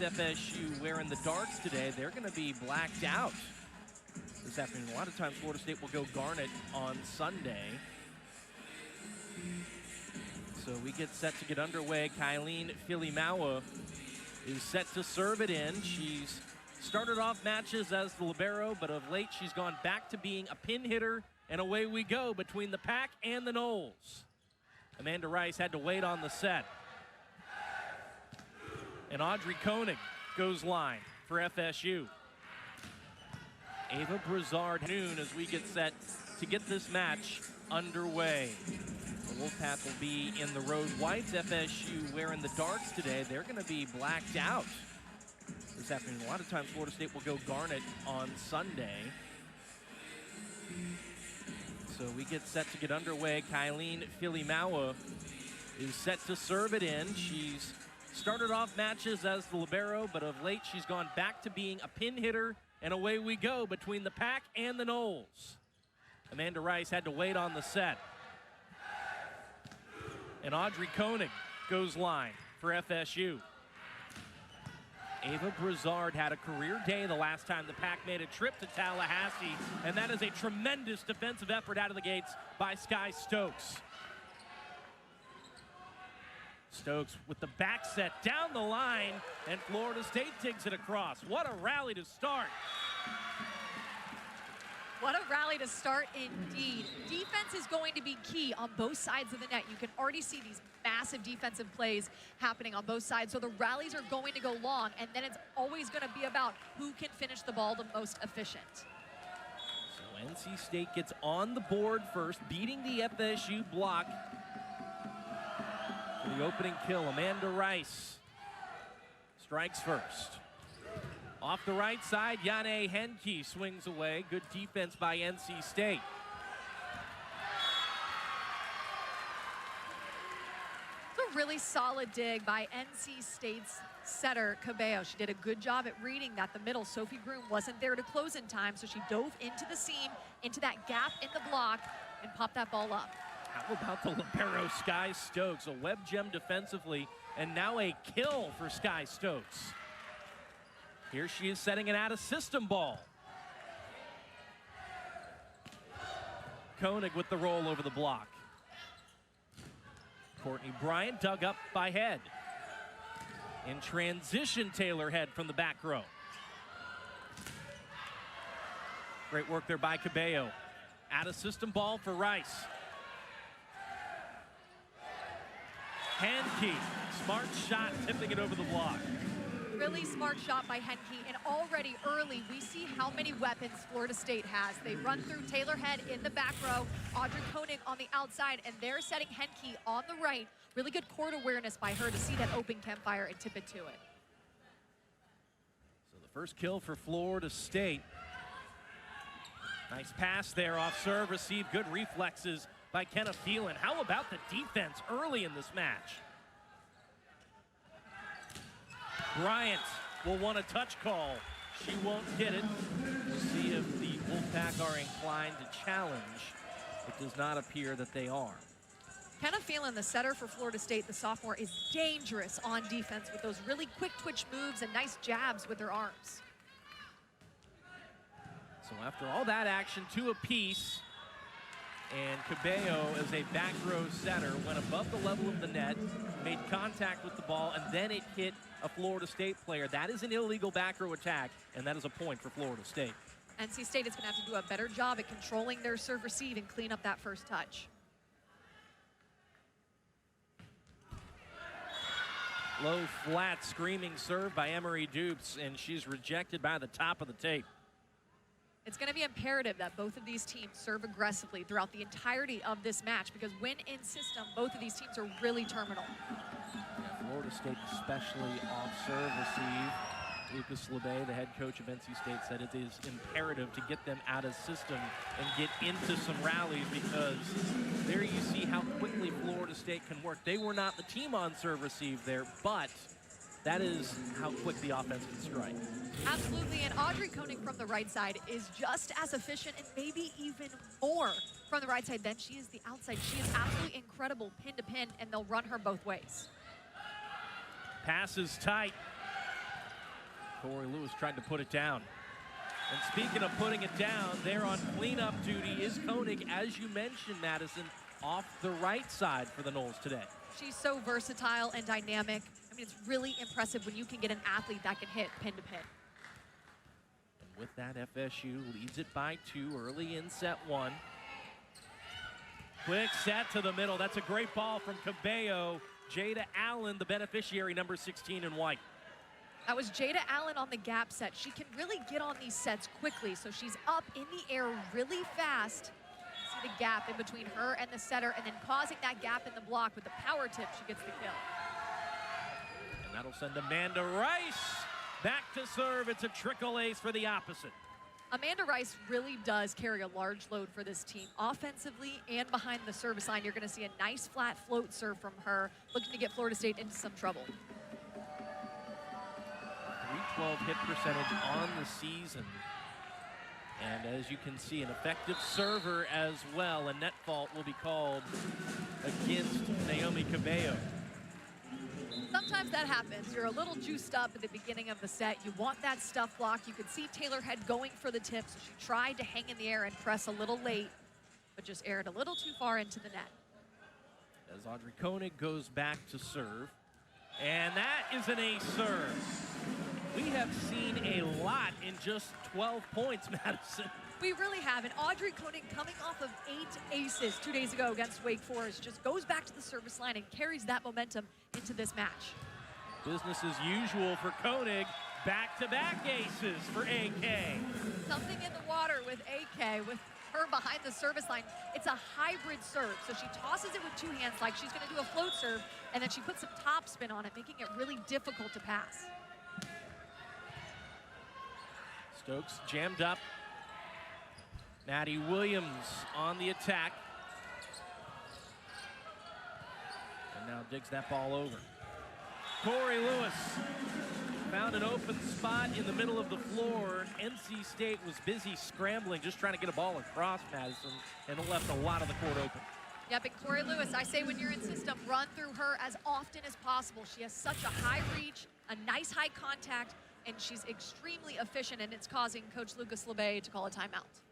FSU wearing the darks today. They're going to be blacked out this afternoon. A lot of times Florida State will go garnet on Sunday. So we get set to get underway. Kylene Filimawa is set to serve it in. She's started off matches as the libero, but of late she's gone back to being a pin hitter, and away we go between the Pack and the Noles. Amanda Rice had to wait on the set. And Audrey Koenig goes line for FSU. Ava Brizard noon as we get set to get this match underway. The Wolfpack will be in the road whites. FSU wearing the darks today. They're going to be blacked out this afternoon. A lot of times Florida State will go garnet on Sunday. So we get set to get underway. Kylene Filimawa is set to serve it in. She's started off matches as the libero, but of late she's gone back to being a pin hitter, and away we go between the Pack and the Noles. Amanda Rice had to wait on the set. And Audrey Koenig goes line for FSU. Ava Brizard had a career day the last time the Pack made a trip to Tallahassee, and that is a tremendous defensive effort out of the gates by Sky Stokes. Stokes with the back set down the line, and Florida State digs it across. What a rally to start. What a rally to start indeed. Defense is going to be key on both sides of the net. You can already see these massive defensive plays happening on both sides. So the rallies are going to go long, and then it's always going to be about who can finish the ball the most efficient. So NC State gets on the board first, beating the FSU block. For the opening kill, Amanda Rice strikes first. Off the right side, Yane Henke swings away. Good defense by NC State. It's a really solid dig by NC State's setter, Cabello. She did a good job at reading that the middle. Sophie Groom wasn't there to close in time, so she dove into the seam, into that gap in the block, and popped that ball up. How about the libero, Sky Stokes? A web gem defensively, and now a kill for Sky Stokes. Here she is setting an out-of-system ball. Koenig with the roll over the block. Courtney Bryant dug up by Head. In transition, Taylor Head from the back row. Great work there by Cabello. Out-of-system ball for Rice. Henke, smart shot, tipping it over the block. Really smart shot by Henke, and already early we see how many weapons Florida State has. They run through Taylor Head in the back row, Audrey Koenig on the outside, and they're setting Henke on the right. Really good court awareness by her to see that open campfire and tip it to it. So the first kill for Florida State. Nice pass there off serve, received good reflexes by Kenna Phelan. How about the defense early in this match? Bryant will want a touch call. She won't get it. We'll see if the Wolfpack are inclined to challenge. It does not appear that they are. Kenna Phelan, the setter for Florida State, the sophomore, is dangerous on defense with those really quick twitch moves and nice jabs with her arms. So after all that action, two apiece. And Cabello, as a back row setter, went above the level of the net, made contact with the ball, and then it hit a Florida State player. That is an illegal back row attack, and that is a point for Florida State. NC State is going to have to do a better job at controlling their serve receive and clean up that first touch. Low, flat, screaming serve by Emery Dupes, and she's rejected by the top of the tape. It's going to be imperative that both of these teams serve aggressively throughout the entirety of this match, because when in system, both of these teams are really terminal. Yeah, Florida State, especially off serve receive. Lucas LeBay, the head coach of NC State, said it is imperative to get them out of system and get into some rallies, because there you see how quickly Florida State can work. They were not the team on serve receive there, but that is how quick the offense can strike. Absolutely, and Audrey Koenig from the right side is just as efficient and maybe even more from the right side than she is the outside. She is absolutely incredible pin to pin, and they'll run her both ways. Pass is tight. Corey Lewis tried to put it down. And speaking of putting it down, there on cleanup duty is Koenig, as you mentioned, Madison, off the right side for the Noles today. She's so versatile and dynamic. I mean, it's really impressive when you can get an athlete that can hit pin to pin. And with that, FSU leads it by 2 early in set 1. Quick set to the middle. That's a great ball from Cabello. Jada Allen, the beneficiary, number 16 in white. That was Jada Allen on the gap set. She can really get on these sets quickly, so she's up in the air really fast. See the gap in between her and the setter, and then causing that gap in the block with the power tip, she gets the kill. And that'll send Amanda Rice back to serve. It's a trickle ace for the opposite. Amanda Rice really does carry a large load for this team. Offensively and behind the service line, you're going to see a nice flat float serve from her, looking to get Florida State into some trouble. 312 hit percentage on the season. And as you can see, an effective server as well. A net fault will be called against Naomi Cabello. Sometimes that happens. You're a little juiced up at the beginning of the set. You want that stuff block. You could see Taylor Head going for the tip, so she tried to hang in the air and press a little late, but just aired a little too far into the net. As Audrey Koenig goes back to serve. And that is an ace serve. We have seen a lot in just 12 points, Madison. We really have. And Audrey Koenig, coming off of 8 aces 2 days ago against Wake Forest, just goes back to the service line and carries that momentum into this match. Business as usual for Koenig. Back-to-back aces for AK. Something in the water with AK, with her behind the service line. It's a hybrid serve, so she tosses it with 2 hands like she's going to do a float serve, and then she puts some top spin on it, making it really difficult to pass. Stokes jammed up. Maddie Williams on the attack. And now digs that ball over. Corey Lewis found an open spot in the middle of the floor. NC State was busy scrambling, just trying to get a ball across Madison, and it left a lot of the court open. Yep, and Corey Lewis, I say when you're in system, run through her as often as possible. She has such a high reach, a nice high contact, and she's extremely efficient, and it's causing Coach Lucas LeBay to call a timeout.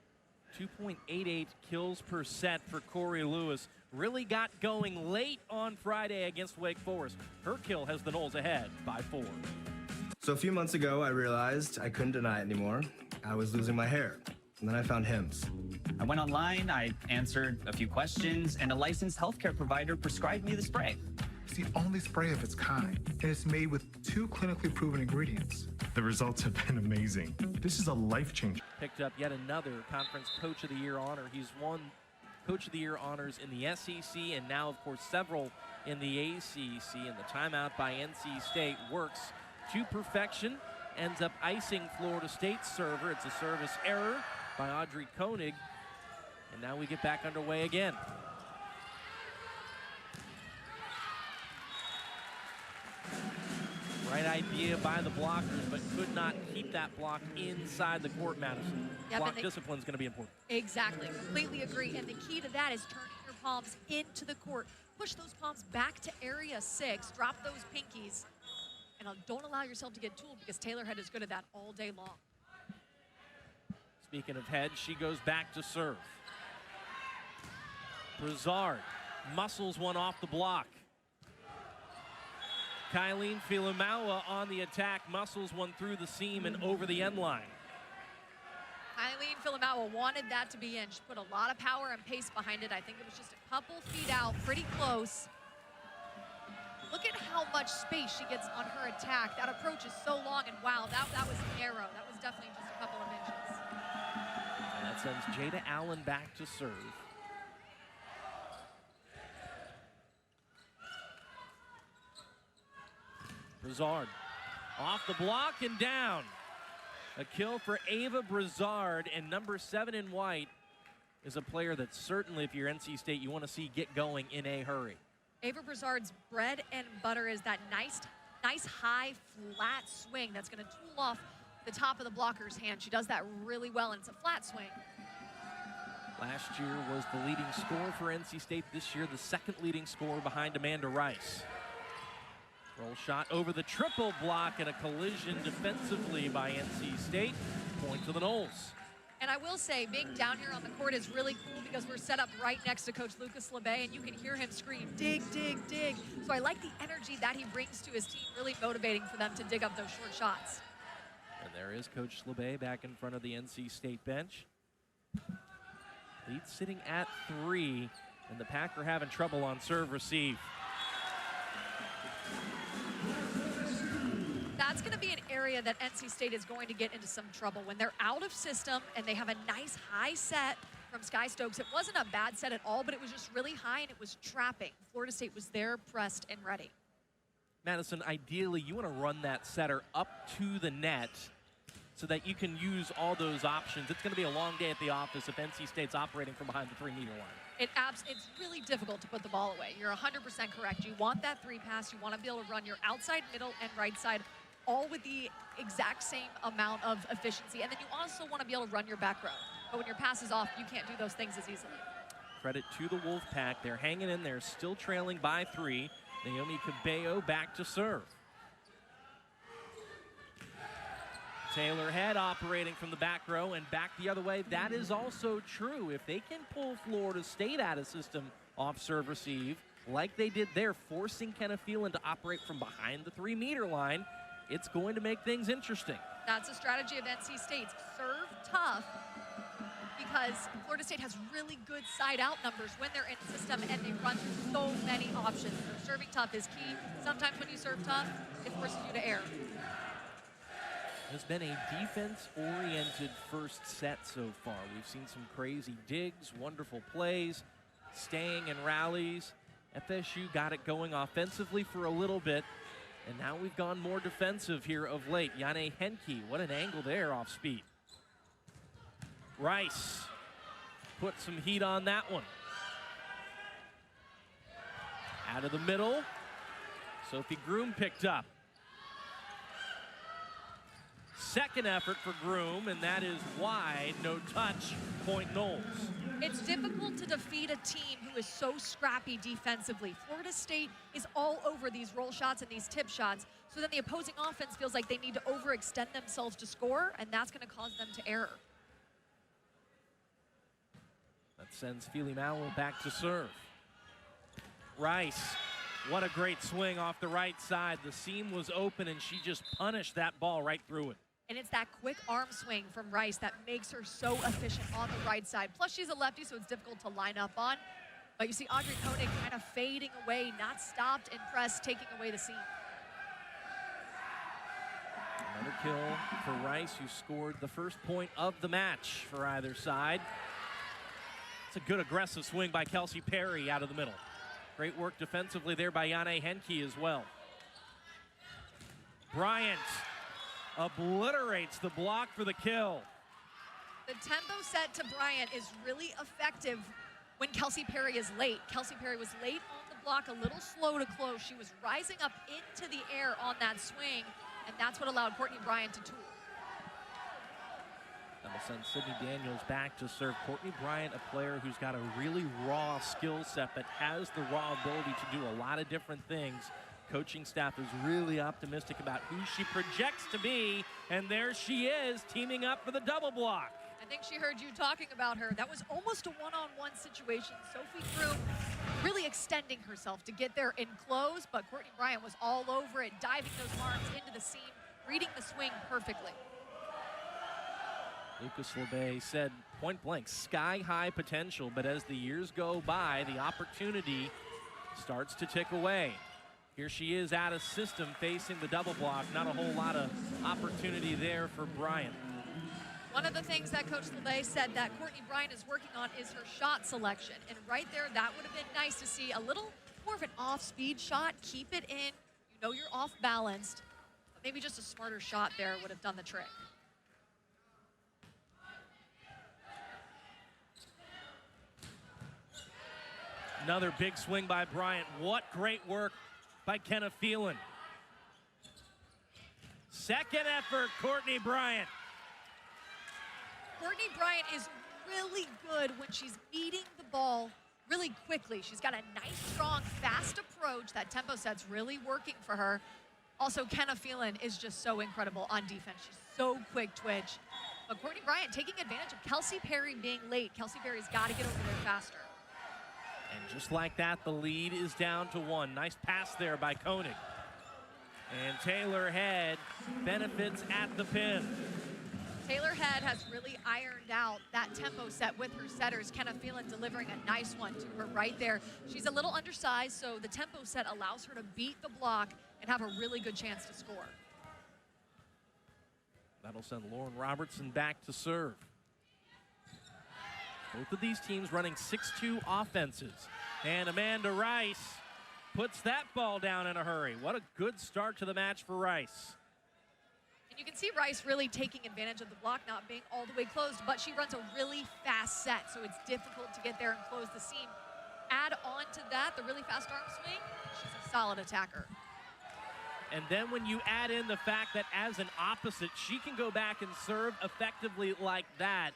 2.88 kills per set for Corey Lewis. Really got going late on Friday against Wake Forest. Her kill has the Noles ahead by 4. So a few months ago, I realized I couldn't deny it anymore. I was losing my hair. And then I found Hims. I went online, I answered a few questions, and a licensed healthcare provider prescribed me the spray. It's the only spray of its kind, and it's made with 2 clinically proven ingredients. The results have been amazing. This is a life changer. Picked up yet another Conference Coach of the Year honor. He's won Coach of the Year honors in the SEC and now, of course, several in the ACC. And the timeout by NC State works to perfection, ends up icing Florida State's server. It's a service error by Audrey Koenig. And now we get back underway again. Right idea by the blockers, but could not keep that block inside the court, Madison. Yep, Block discipline is going to be important. Exactly, completely agree. And the key to that is turning your palms into the court. Push those palms back to area 6, drop those pinkies, and don't allow yourself to get tooled because Taylor Head is good at that all day long. Speaking of Head, she goes back to serve. Brizard muscles one off the block. Kylene Filamawa on the attack, muscles one through the seam and over the end line. Kylene Filamawa wanted that to be in. She put a lot of power and pace behind it. I think it was just a couple feet out, pretty close. Look at how much space she gets on her attack. That approach is so long, and wow, that was narrow. That was definitely just a couple of inches. And that sends Jada Allen back to serve. Brizard off the block and down. A kill for Ava Brizard, and number 7 in white is a player that certainly, if you're NC State, you want to see get going in a hurry. Ava Brizard's bread and butter is that nice high flat swing that's going to tool off the top of the blocker's hand. She does that really well, and it's a flat swing. Last year was the leading scorer for NC State. This year, the second leading scorer behind Amanda Rice. Roll shot over the triple block and a collision defensively by NC State. Point to the Noles. And I will say, being down here on the court is really cool because we're set up right next to Coach Lucas LeBay, and you can hear him scream, dig, dig, dig. So I like the energy that he brings to his team, really motivating for them to dig up those short shots. And there is Coach LeBay back in front of the NC State bench. Lead sitting at 3, and the Pack are having trouble on serve receive. That's going to be an area that NC State is going to get into some trouble when they're out of system and they have a nice high set from Sky Stokes. It wasn't a bad set at all, but it was just really high and it was trapping. Florida State was there, pressed, and ready. Madison, ideally, you want to run that setter up to the net so that you can use all those options. It's going to be a long day at the office if NC State's operating from behind the 3-meter line. It's really difficult to put the ball away. You're 100% correct. You want that 3 pass. You want to be able to run your outside, middle, and right side all with the exact same amount of efficiency. And then you also want to be able to run your back row. But when your pass is off, you can't do those things as easily. Credit to the Wolfpack. They're hanging in there, still trailing by 3. Naomi Cabello back to serve. Taylor Head operating from the back row and back the other way. That is also true. If they can pull Florida State out of system off serve receive, like they did there, forcing Kenneth Phelan to operate from behind the 3-meter line, it's going to make things interesting. That's a strategy of NC State's. Serve tough, because Florida State has really good side-out numbers when they're in system and they run through so many options. So serving tough is key. Sometimes when you serve tough, it forces you to err. Has been a defense-oriented first set so far. We've seen some crazy digs, wonderful plays, staying in rallies. FSU got it going offensively for a little bit, and now we've gone more defensive here of late. Yane Henke, what an angle there off speed. Rice put some heat on that one. Out of the middle, Sophie Groom picked up. Second effort for Groom, and that is wide, no touch, point Noles. It's difficult to defeat a team who is so scrappy defensively. Florida State is all over these roll shots and these tip shots, so then the opposing offense feels like they need to overextend themselves to score, and that's going to cause them to error. That sends Feely Mallow back to serve. Rice, what a great swing off the right side. The seam was open, and she just punished that ball right through it. And it's that quick arm swing from Rice that makes her so efficient on the right side. Plus, she's a lefty, so it's difficult to line up on. But you see Audrey Koenig kind of fading away, not stopped in press, taking away the seam. Another kill for Rice, who scored the first point of the match for either side. It's a good aggressive swing by Kelsey Perry out of the middle. Great work defensively there by Yane Henke as well. Bryant obliterates the block for the kill. The tempo set to Bryant is really effective when Kelsey Perry is late. Kelsey Perry was late on the block, a little slow to close. She was rising up into the air on that swing, and that's what allowed Courtney Bryant to tool. That'll send Sydney Daniels back to serve. Courtney Bryant, a player who's got a really raw skill set, but has the raw ability to do a lot of different things. Coaching staff is really optimistic about who she projects to be, and there she is, teaming up for the double block. I think she heard you talking about her. That was almost a one-on-one situation. Sophie Groom really extending herself to get there in close, but Courtney Bryant was all over it, diving those arms into the seam, reading the swing perfectly. Lucas LeBay said point blank, sky-high potential, but as the years go by, the opportunity starts to tick away. Here she is out of system facing the double block. Not a whole lot of opportunity there for Bryant. One of the things that Coach LeBay said that Courtney Bryant is working on is her shot selection. And right there, that would have been nice to see a little more of an off-speed shot. Keep it in. You know you're off-balanced. But maybe just a smarter shot there would have done the trick. Another big swing by Bryant. What great work by Kenneth Phelan. Second effort, Courtney Bryant. Courtney Bryant is really good when she's meeting the ball really quickly. She's got a nice, strong, fast approach. That tempo set's really working for her. Also, Kenna Phelan is just so incredible on defense. She's so quick twitch. But Courtney Bryant taking advantage of Kelsey Perry being late. Kelsey Perry's got to get over there faster. And just like that, the lead is down to 1. Nice pass there by Koenig. And Taylor Head benefits at the pin. Taylor Head has really ironed out that tempo set with her setters. Kenna Phelan delivering a nice one to her right there. She's a little undersized, so the tempo set allows her to beat the block and have a really good chance to score. That'll send Lauren Robertson back to serve. Both of these teams running 6-2 offenses. And Amanda Rice puts that ball down in a hurry. What a good start to the match for Rice. And you can see Rice really taking advantage of the block not being all the way closed, but she runs a really fast set, so it's difficult to get there and close the seam. Add on to that the really fast arm swing, she's a solid attacker. And then when you add in the fact that as an opposite, she can go back and serve effectively like that,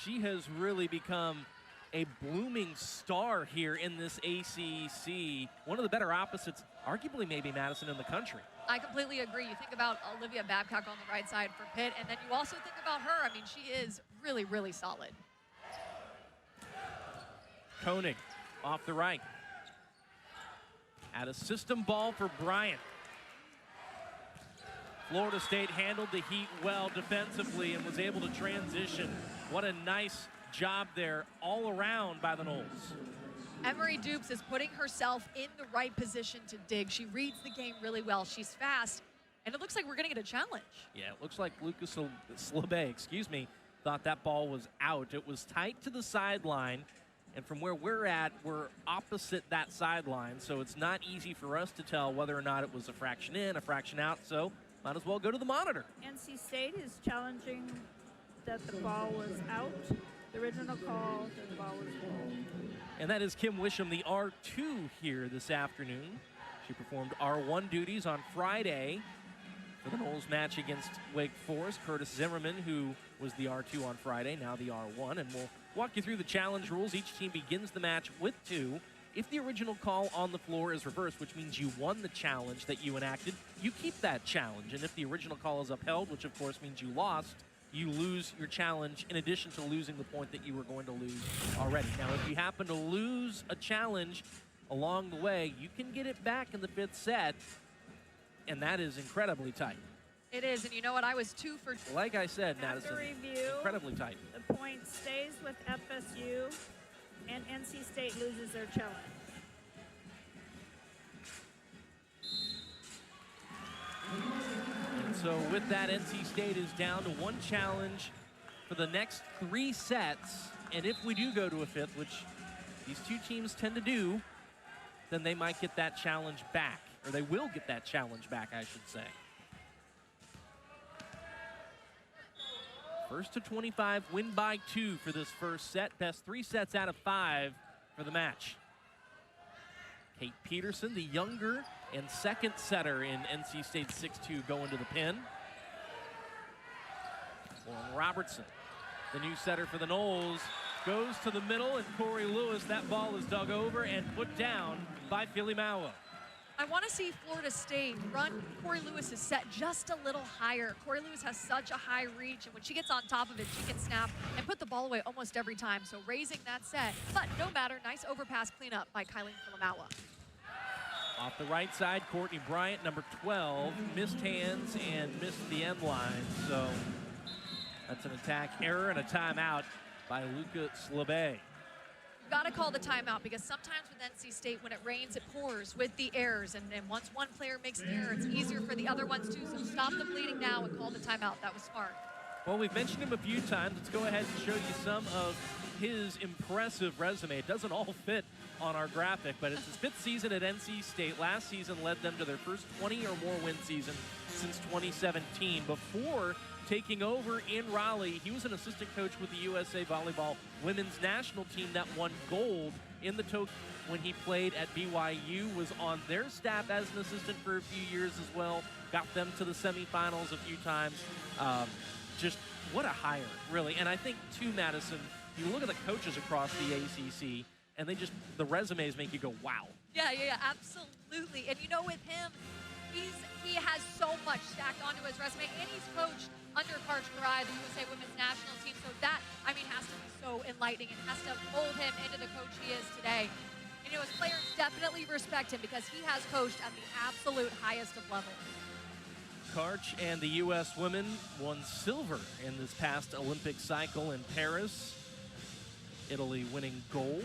she has really become a blooming star here in this ACC. One of the better opposites, arguably maybe Madison, in the country. I completely agree. You think about Olivia Babcock on the right side for Pitt, and then you also think about her. I mean, she is really, really solid. Koenig off the right. At a system ball for Bryant. Florida State handled the heat well defensively and was able to transition. What a nice job there all around by the Noles. Emery Dupes is putting herself in the right position to dig. She reads the game really well. She's fast, and it looks like we're going to get a challenge. Yeah, it looks like Lucas Slabe, thought that ball was out. It was tight to the sideline, and from where we're at, we're opposite that sideline, so it's not easy for us to tell whether or not it was a fraction in, a fraction out, so might as well go to the monitor. NC State is challenging that the ball was out. The original call, that the ball was full. And that is Kim Wisham, the R2 here this afternoon. She performed R1 duties on Friday for the Noles match against Wake Forest. Curtis Zimmerman, who was the R2 on Friday, now the R1. And we'll walk you through the challenge rules. Each team begins the match with 2. If the original call on the floor is reversed, which means you won the challenge that you enacted, you keep that challenge. And if the original call is upheld, which of course means you lost, you lose your challenge in addition to losing the point that you were going to lose already. Now, if you happen to lose a challenge along the way, you can get it back in the 5th set, and that is incredibly tight. It is, and you know what? I was 2 for... Like I said, After Madison, review, incredibly tight. the point stays with FSU, and NC State loses their challenge. And so with that, NC State is down to 1 challenge for the next 3 sets. And if we do go to a 5th, which these 2 teams tend to do, then they might get that challenge back. Or they will get that challenge back, I should say. First to 25, win by 2 for this first set. Best 3 sets out of 5 for the match. Kate Peterson, the younger and second setter in NC State 6-2, going to the pin. Lauren Robertson, the new setter for the Noles, goes to the middle, and Corey Lewis, that ball is dug over and put down by Philly Maua. I want to see Florida State run Corey Lewis's set just a little higher. Corey Lewis has such a high reach, and when she gets on top of it, she can snap and put the ball away almost every time. So raising that set, but no matter, nice overpass cleanup by Kylie Filamawa. Off the right side, Courtney Bryant, number 12, missed hands and missed the end line. So that's an attack error and a timeout by Luca Slabe. Got to call the timeout, because sometimes with NC State, when it rains, it pours with the errors. And once one player makes an error, it's easier for the other ones too. So stop the bleeding now and call the timeout. That was smart. Well, we've mentioned him a few times. Let's go ahead and show you some of his impressive resume. It doesn't all fit on our graphic, but it's his 5th season at NC State. Last season led them to their first 20 or more win season since 2017. Before taking over in Raleigh, he was an assistant coach with the USA Volleyball women's national team that won gold in the Tokyo when he played at BYU, was on their staff as an assistant for a few years as well, got them to the semifinals a few times. Just what a hire, really. And I think, too, Madison, you look at the coaches across the ACC, and the resumes make you go, wow. Yeah, absolutely. And you know, with him, he has so much stacked onto his resume, and he's coached under Karch Karai, the USA Women's National Team. So that, I mean, has to be so enlightening and has to mold him into the coach he is today. And you know, his players definitely respect him because he has coached at the absolute highest of levels. Karch and the U.S. women won silver in this past Olympic cycle in Paris. Italy winning gold.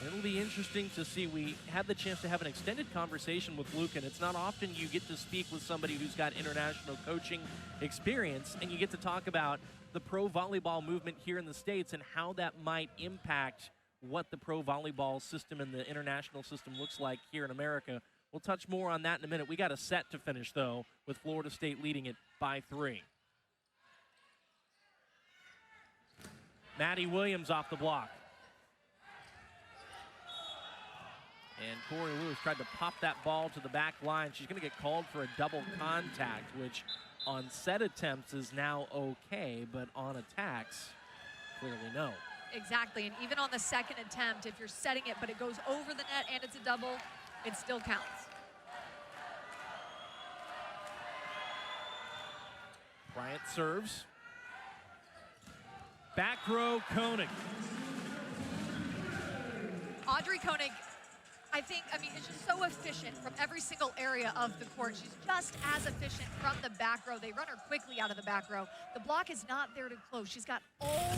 It'll be interesting to see. We had the chance to have an extended conversation with Luke, and it's not often you get to speak with somebody who's got international coaching experience, and you get to talk about the pro volleyball movement here in the States and how that might impact what the pro volleyball system and the international system looks like here in America. We'll touch more on that in a minute. We got a set to finish, though, with Florida State leading it by 3. Maddie Williams off the block. And Corey Lewis tried to pop that ball to the back line. She's going to get called for a double contact, which on set attempts is now okay, but on attacks, clearly no. Exactly, and even on the second attempt, if you're setting it but it goes over the net and it's a double, it still counts. Bryant serves. Back row, Koenig. Audrey Koenig, I mean, is just so efficient from every single area of the court. She's just as efficient from the back row. They run her quickly out of the back row. The block is not there to close. She's got all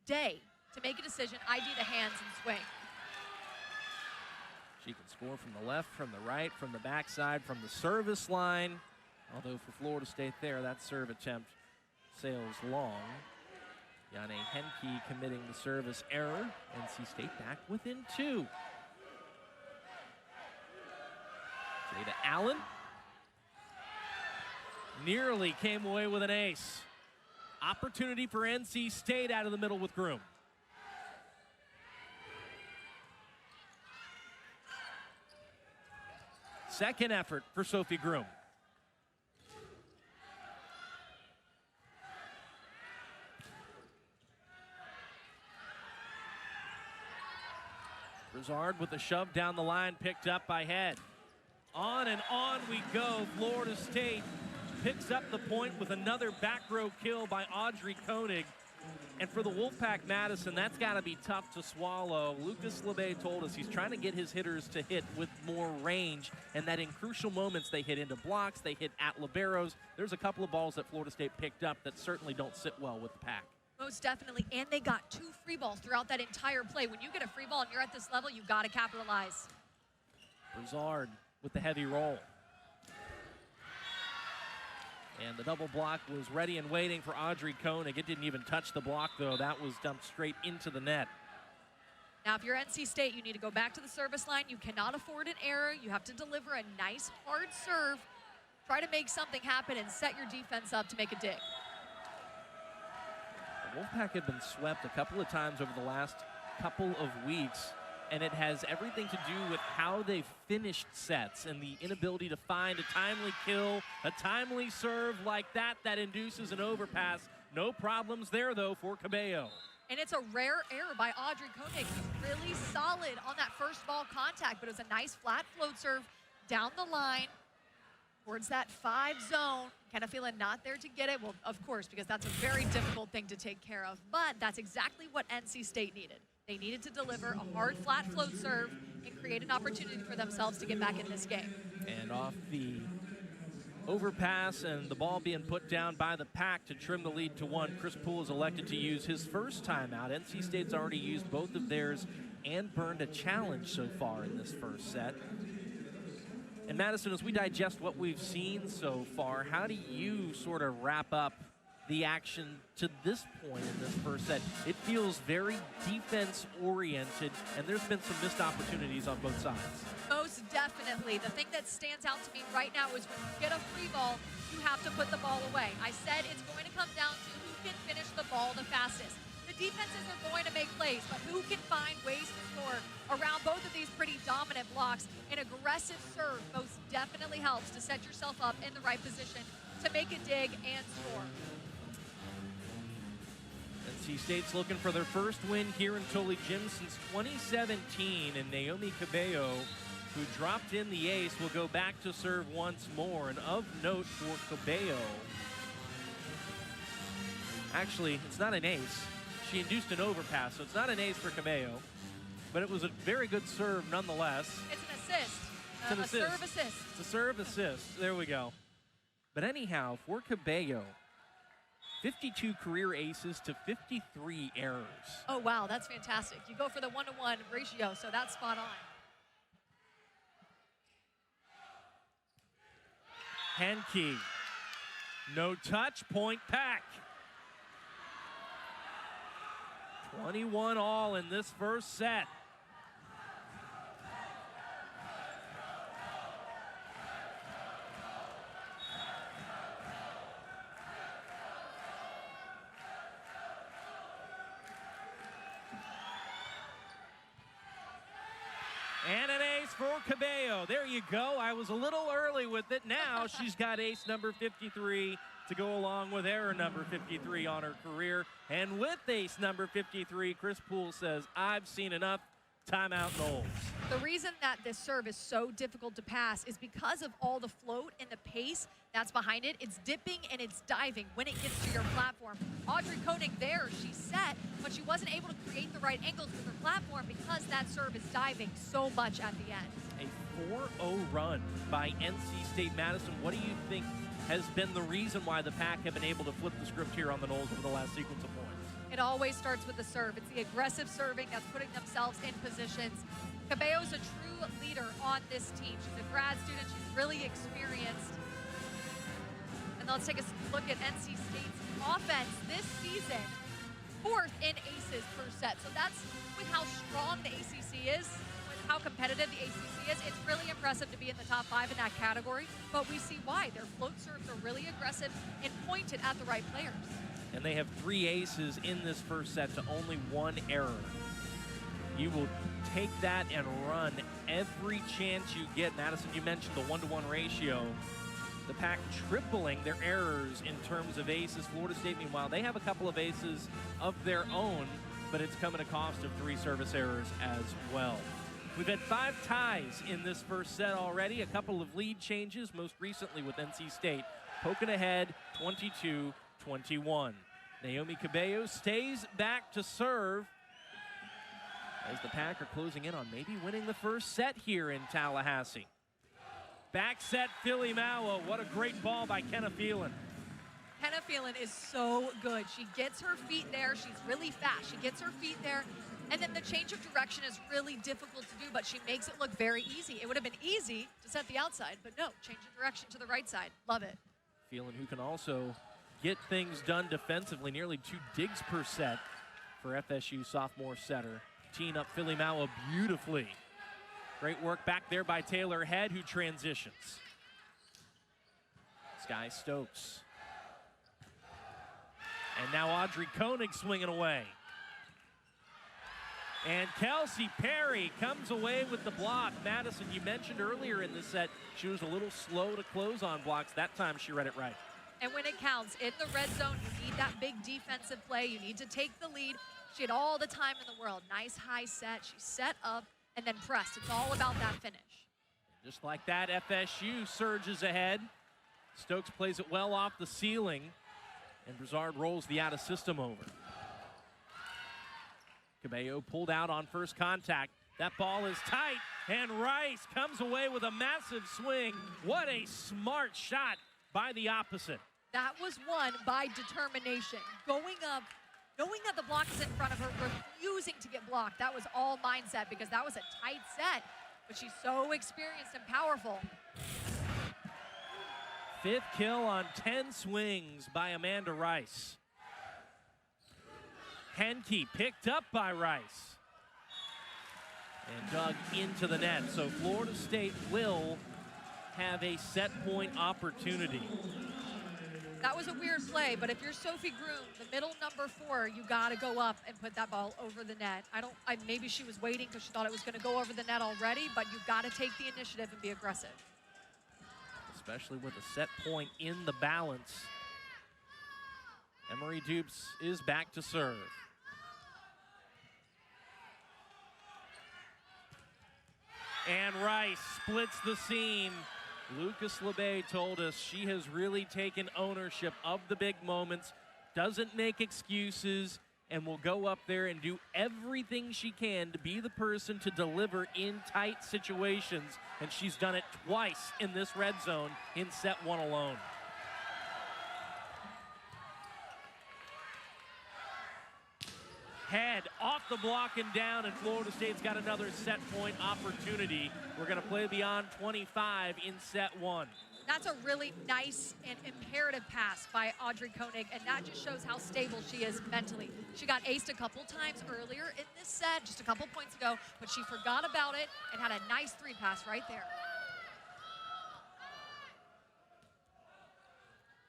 day to make a decision, ID the hands, and swing. She can score from the left, from the right, from the backside, from the service line. Although for Florida State there, that serve attempt sails long. Jane Henke committing the service error. NC State back within 2. Jada Allen nearly came away with an ace. Opportunity for NC State out of the middle with Groom. Second effort for Sophie Groom. Brizard with a shove down the line, picked up by Head. On and on we go. Florida State picks up the point with another back row kill by Audrey Koenig. And for the Wolfpack Madison, that's got to be tough to swallow. Lucas LeBay told us he's trying to get his hitters to hit with more range, and that in crucial moments they hit into blocks, they hit at liberos. There's a couple of balls that Florida State picked up that certainly don't sit well with the Pack. Most definitely, and they got 2 free balls throughout that entire play. When you get a free ball and you're at this level, you've got to capitalize. Brizard with the heavy roll. And the double block was ready and waiting for Audrey Koenig. It didn't even touch the block, though. That was dumped straight into the net. Now, if you're NC State, you need to go back to the service line. You cannot afford an error. You have to deliver a nice, hard serve. Try to make something happen and set your defense up to make a dig. The Wolfpack had been swept a couple of times over the last couple of weeks, and it has everything to do with how they've finished sets and the inability to find a timely kill, a timely serve like that induces an overpass. No problems there, though, for Cabello. And it's a rare error by Audrey Koenig. Really solid on that first ball contact, but it was a nice flat float serve down the line towards that 5 zone. Kind of feeling not there to get it. Well, of course, because that's a very difficult thing to take care of, but that's exactly what NC State needed. They needed to deliver a hard, flat float serve and create an opportunity for themselves to get back in this game. And off the overpass and the ball being put down by the Pack to trim the lead to 1, Chris Poole is elected to use his first timeout. NC State's already used both of theirs and burned a challenge so far in this first set. And Madison, as we digest what we've seen so far, how do you sort of wrap up the action to this point in this first set? It feels very defense-oriented, and there's been some missed opportunities on both sides. Most definitely. The thing that stands out to me right now is when you get a free ball, you have to put the ball away. I said it's going to come down to who can finish the ball the fastest. The defenses are going to make plays, but who can find ways to score around both of these pretty dominant blocks? An aggressive serve most definitely helps to set yourself up in the right position to make a dig and score. NC State's looking for their first win here in Tully Gym since 2017, and Naomi Cabello, who dropped in the ace, will go back to serve once more. And of note for Cabello, actually, it's not an ace. She induced an overpass, so it's not an ace for Cabello, but it was a very good serve nonetheless. It's an assist. It's an assist. Serve assist. It's a serve assist. There we go. But anyhow, for Cabello, 52 career aces to 53 errors. Oh, wow, that's fantastic. You go for the 1-to-1 ratio, so that's spot on. Henke, no touch, point Pack. 21 all in this first set. And an ace for Cabello. There you go. I was a little early with it. Now she's got ace number 53 to go along with error number 53 on her career. And with ace number 53, Chris Poole says, I've seen enough. Timeout Knowles. The reason that this serve is so difficult to pass is because of all the float and the pace that's behind it. It's dipping and it's diving when it gets to your platform. Audrey Koenig there, she's set, but she wasn't able to create the right angles with her platform because that serve is diving so much at the end. A 4-0 run by NC State Madison. What do you think has been the reason why the Pack have been able to flip the script here on the Knowles over the last sequence of points? It always starts with the serve. It's the aggressive serving that's putting themselves in positions. Cabello's a true leader on this team. She's a grad student. She's really experienced. And let's take a look at NC State's offense this season. 4th in aces per set. So that's with how strong the ACC is, with how competitive the ACC is. It's really impressive to be in the top 5 in that category, but we see why. Their float serves are really aggressive and pointed at the right players. And they have 3 aces in this first set to only 1 error. You will take that and run every chance you get. Madison, you mentioned the 1-to-1 ratio. The Pack tripling their errors in terms of aces. Florida State, meanwhile, they have a couple of aces of their own, but it's come at a cost of 3 service errors as well. We've had 5 ties in this first set already, a couple of lead changes, most recently with NC State poking ahead 22-21. Naomi Cabello stays back to serve as the Pack are closing in on maybe winning the first set here in Tallahassee. Back set, Philly Maua. What a great ball by Kenna Phelan. Kenna Phelan is so good. She gets her feet there. She's really fast. She gets her feet there. And then the change of direction is really difficult to do, but she makes it look very easy. It would have been easy to set the outside, but no, change of direction to the right side. Love it. Phelan, who can also get things done defensively, nearly 2 digs per set for FSU sophomore setter. Teeing up Philly Maua beautifully. Great work back there by Taylor Head, who transitions. Sky Stokes. And now Audrey Koenig swinging away. And Kelsey Perry comes away with the block. Madison, you mentioned earlier in this set, she was a little slow to close on blocks. That time she read it right. And when it counts, in the red zone, you need that big defensive play. You need to take the lead. She had all the time in the world. Nice high set. She set up and then pressed. It's all about that finish. Just like that, FSU surges ahead. Stokes plays it well off the ceiling, and Broussard rolls the out-of-system over. Cabello pulled out on first contact. That ball is tight, and Rice comes away with a massive swing. What a smart shot by the opposite. That was won by determination. Going up, knowing that the block is in front of her, refusing to get blocked. That was all mindset because that was a tight set, but she's so experienced and powerful. 5th kill on 10 swings by Amanda Rice. Henke picked up by Rice and dug into the net. So Florida State will have a set point opportunity. That was a weird play, but if you're Sophie Groom, the middle number 4, you got to go up and put that ball over the net. Maybe she was waiting because she thought it was going to go over the net already, but you've got to take the initiative and be aggressive. Especially with a set point in the balance. Emery Dupes is back to serve. And Rice splits the seam. Lucas LeBay told us she has really taken ownership of the big moments, doesn't make excuses, and will go up there and do everything she can to be the person to deliver in tight situations. And she's done it twice in this red zone in set one alone. Head off the block and down, and Florida State's got another set point opportunity. We're going to play beyond 25 in set one. That's a really nice and imperative pass by Audrey Koenig, and that just shows how stable she is mentally. She got aced a couple times earlier in this set, just a couple points ago, but she forgot about it and had a nice three pass right there.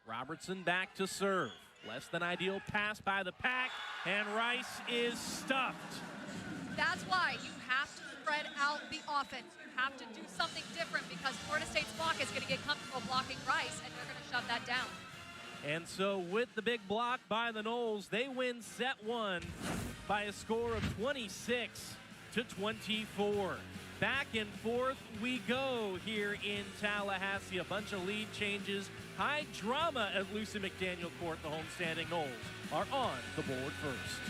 Robertson back to serve. Less than ideal pass by the pack, and Rice is stuffed. That's why you have to spread out the offense. You have to do something different because Florida State's block is going to get comfortable blocking Rice, and they're going to shut that down. And so with the big block by the Noles, they win set one by a score of 26-24. Back and forth we go here in Tallahassee. A bunch of lead changes. High drama at Lucy McDaniel Court. The homestanding Noles are on the board first.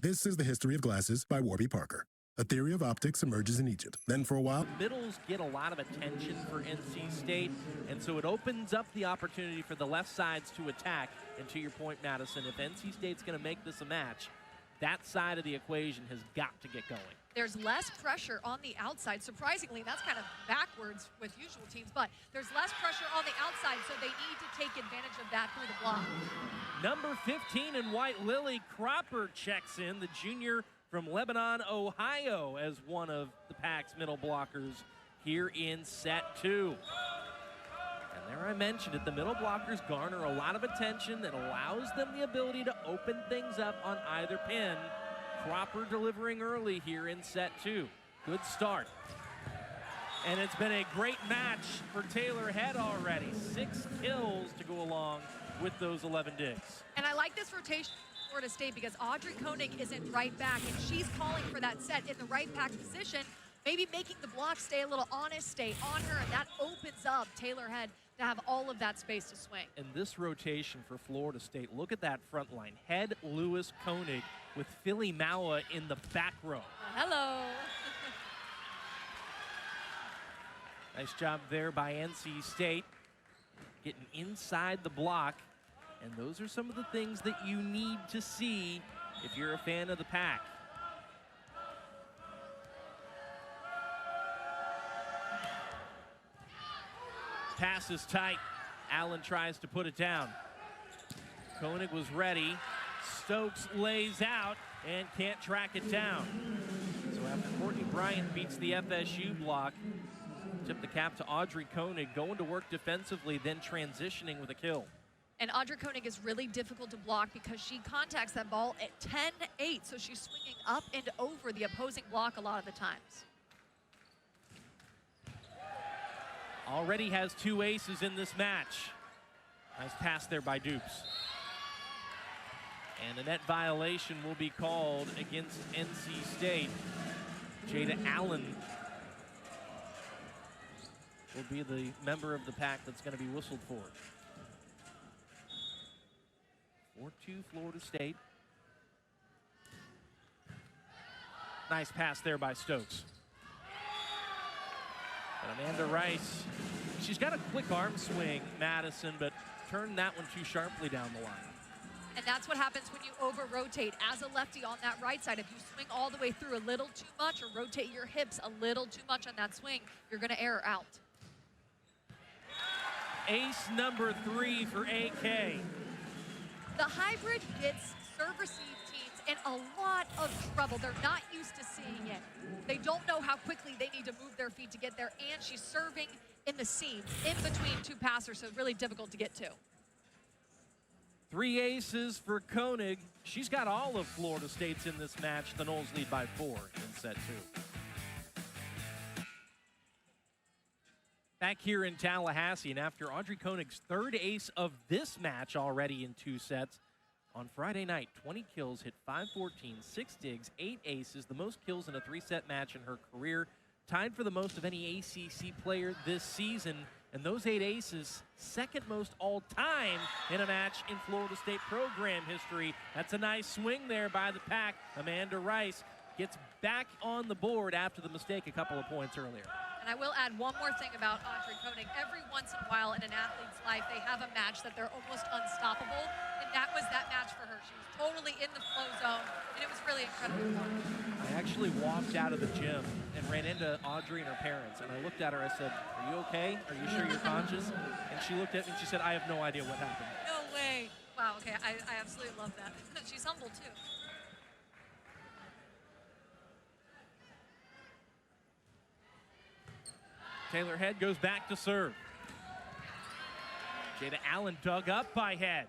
This is The History of Glasses by Warby Parker. A theory of optics emerges in Egypt. Then for a while, Middles get a lot of attention for NC State, and so it opens up the opportunity for the left sides to attack. And to your point, Madison, if NC State's going to make this a match, that side of the equation has got to get going. There's less pressure on the outside. Surprisingly, that's kind of backwards with usual teams, but there's less pressure on the outside, so they need to take advantage of that through the block. Number 15 in white, Lily Cropper checks in, the junior from Lebanon, Ohio, as one of the Pack's middle blockers here in set two. And there I mentioned it, the middle blockers garner a lot of attention that allows them the ability to open things up on either pin. Cropper delivering early here in set two. Good start. And it's been a great match for Taylor Head already. 6 kills to go along with those 11 digs. And I like this rotation for Florida State because Audrey Koenig isn't right back, and she's calling for that set in the right back position, maybe making the block stay a little honest, stay on her, and that opens up Taylor Head to have all of that space to swing. And this rotation for Florida State, look at that front line. Head, Lewis, Koenig with Philly Maua in the back row. Hello. Nice job there by NC State, getting inside the block. And those are some of the things that you need to see if you're a fan of the Pack. Pass is tight. Allen tries to put it down. Koenig was ready. Stokes lays out and can't track it down. So after Courtney Bryant beats the FSU block, tip the cap to Audrey Koenig, going to work defensively, then transitioning with a kill. And Audrey Koenig is really difficult to block because she contacts that ball at 10-8, so she's swinging up and over the opposing block a lot of the times. Already has 2 aces in this match. Nice pass there by Dupes. And a net violation will be called against NC State. Jada Allen will be the member of the Pack that's going to be whistled for. 4-2 Florida State. Nice pass there by Stokes. And Amanda Rice, she's got a quick arm swing, Madison, but turned that one too sharply down the line. And that's what happens when you over-rotate as a lefty on that right side. If you swing all the way through a little too much or rotate your hips a little too much on that swing, you're going to air out. Ace number 3 for AK. The hybrid gets serve-receive teams in a lot of trouble. They're not used to seeing it. They don't know how quickly they need to move their feet to get there, and she's serving in the seam in between two passers, so really difficult to get to. 3 aces for Koenig. She's got all of Florida State's in this match. The Noles lead by 4 in set 2. Back here in Tallahassee, and after Audrey Koenig's third ace of this match already in 2 sets, on Friday night, 20 kills, hit 514, 6 digs, 8 aces, the most kills in a 3-set match in her career, tied for the most of any ACC player this season, and those 8 aces, second most all-time in a match in Florida State program history. That's a nice swing there by the pack. Amanda Rice gets back on the board after the mistake a couple of points earlier. And I will add one more thing about Audrey Koenig. Every once in a while in an athlete's life, they have a match that they're almost unstoppable, and that was that match for her. She was totally in the flow zone, and it was really incredible. I actually walked out of the gym and ran into Audrey and her parents, and I looked at her, I said, "Are you okay? Are you sure you're conscious?" And she looked at me and she said, "I have no idea what happened." No way. Wow, okay, I absolutely love that. She's humble, too. Taylor Head goes back to serve. Jada Allen dug up by Head.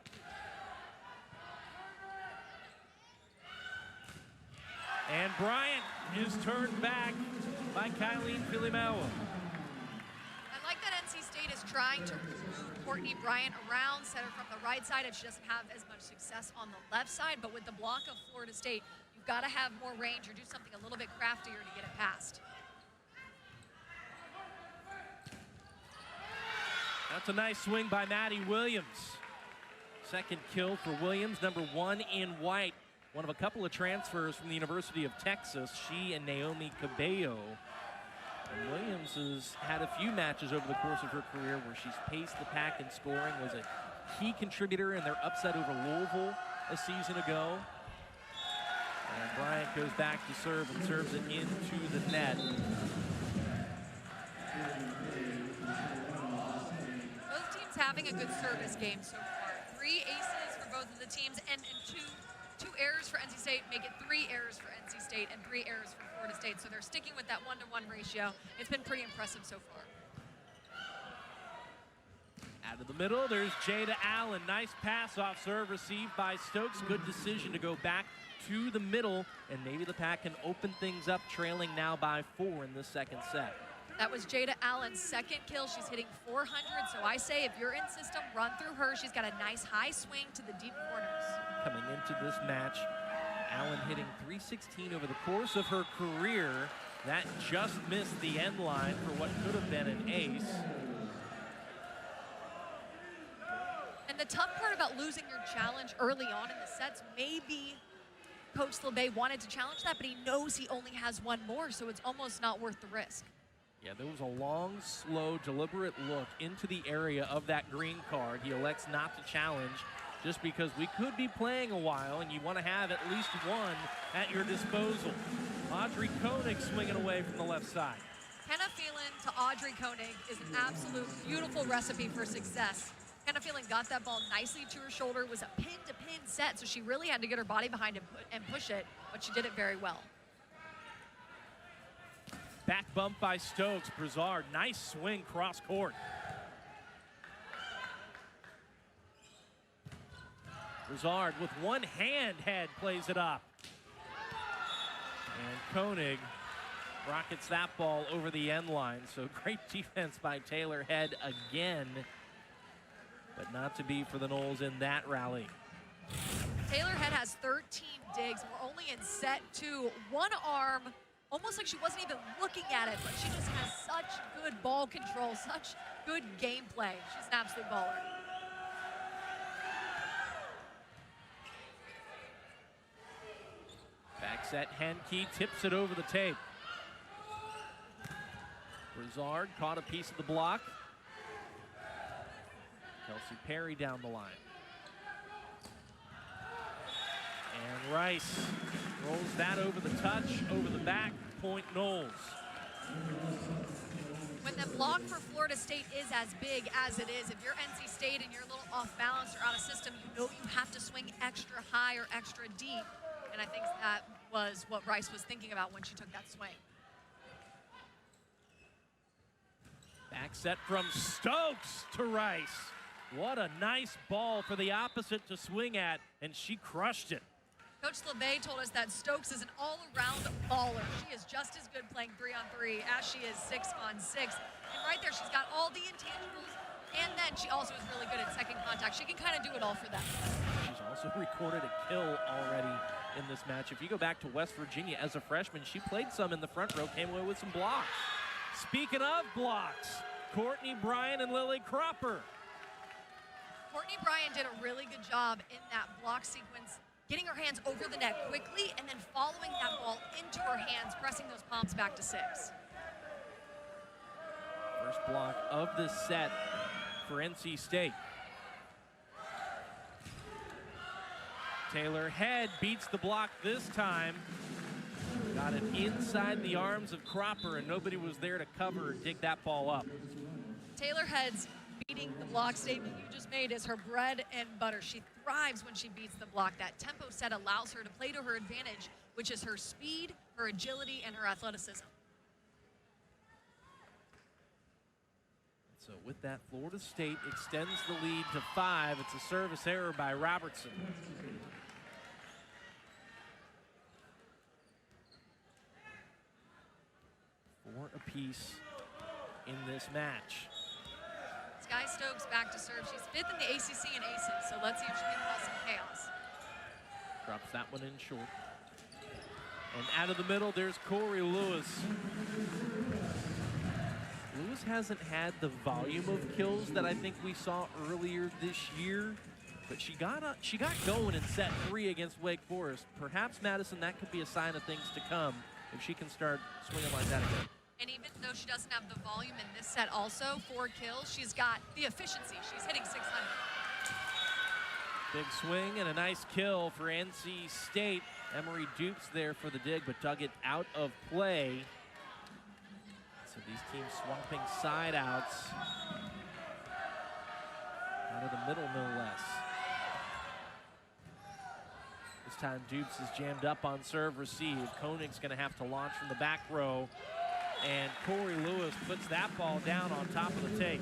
And Bryant is turned back by Kylene Filimao. I like that NC State is trying to move Courtney Bryant around, set her from the right side if she doesn't have as much success on the left side. But with the block of Florida State, you've got to have more range or do something a little bit craftier to get it past. That's a nice swing by Maddie Williams. Second kill for Williams, number 1 in white. One of a couple of transfers from the University of Texas, she and Naomi Cabello. And Williams has had a few matches over the course of her career where she's paced the pack in scoring, was a key contributor in their upset over Louisville a season ago. And Bryant goes back to serve and serves it into the net. Having a good service game so far. 3 aces for both of the teams, and two errors for NC State make it 3 errors for NC State and 3 errors for Florida State. So they're sticking with that 1-to-1 ratio. It's been pretty impressive so far. Out of the middle, there's Jada Allen. Nice pass off serve received by Stokes. Good decision to go back to the middle, and maybe the pack can open things up, trailing now by 4 in the second set. That was Jada Allen's second kill. She's hitting 400, so I say if you're in system, run through her. She's got a nice high swing to the deep corners. Coming into this match, Allen hitting .316 over the course of her career. That just missed the end line for what could have been an ace. And the tough part about losing your challenge early on in the sets, maybe Coach LeBay wanted to challenge that, but he knows he only has 1 more, so it's almost not worth the risk. Yeah, there was a long, slow, deliberate look into the area of that green card. He elects not to challenge just because we could be playing a while and you want to have at least 1 at your disposal. Audrey Koenig swinging away from the left side. Kenna Phelan to Audrey Koenig is an absolute beautiful recipe for success. Kenna Phelan got that ball nicely to her shoulder. It was a pin-to-pin set, so she really had to get her body behind it and push it, but she did it very well. Back bump by Stokes. Brizard, nice swing cross court. Brizard with one hand, Head plays it up. And Koenig rockets that ball over the end line. So great defense by Taylor Head again, but not to be for the Noles in that rally. Taylor Head has 13 digs. We're only in set 2. One arm, almost like she wasn't even looking at it, but she just has such good ball control, such good gameplay. She's an absolute baller. Back set, Henke tips it over the tape. Brizard caught a piece of the block. Kelsey Perry down the line. And Rice rolls that over the touch, over the back, point Noles. When the block for Florida State is as big as it is, if you're NC State and you're a little off balance or out of system, you know you have to swing extra high or extra deep. And I think that was what Rice was thinking about when she took that swing. Back set from Stokes to Rice. What a nice ball for the opposite to swing at, and she crushed it. Coach LeBay told us that Stokes is an all-around baller. She is just as good playing 3-on-3 as she is 6-on-6. And right there, she's got all the intangibles, and then she also is really good at second contact. She can kind of do it all for them. She's also recorded a kill already in this match. If you go back to West Virginia as a freshman, she played some in the front row, came away with some blocks. Speaking of blocks, Courtney Bryan and Lily Cropper. Courtney Bryan did a really good job in that block sequence, getting her hands over the net quickly and then following that ball into her hands, pressing those palms back to 6. First block of the set for NC State. Taylor Head beats the block this time. Got it inside the arms of Cropper, and nobody was there to cover and dig that ball up. Taylor Head's beating the block statement you just made is her bread and butter. She thrives when she beats the block. That tempo set allows her to play to her advantage, which is her speed, her agility, and her athleticism. So with that, Florida State extends the lead to 5. It's a service error by Robertson. 4 apiece in this match. Sky Stokes back to serve. She's 5th in the ACC in aces, so let's see if she can cause some chaos. Drops that one in short. And out of the middle, there's Corey Lewis. Lewis hasn't had the volume of kills that I think we saw earlier this year, but she got going in set 3 against Wake Forest. Perhaps, Madison, that could be a sign of things to come if she can start swinging like that again. And even though she doesn't have the volume in this set also, 4 kills, she's got the efficiency. She's hitting 600. Big swing and a nice kill for NC State. Emery Dupes there for the dig, but dug it out of play. So these teams swapping side outs. Out of the middle, no less. This time Dupes is jammed up on serve receive. Koenig's gonna have to launch from the back row. And Corey Lewis puts that ball down on top of the tape.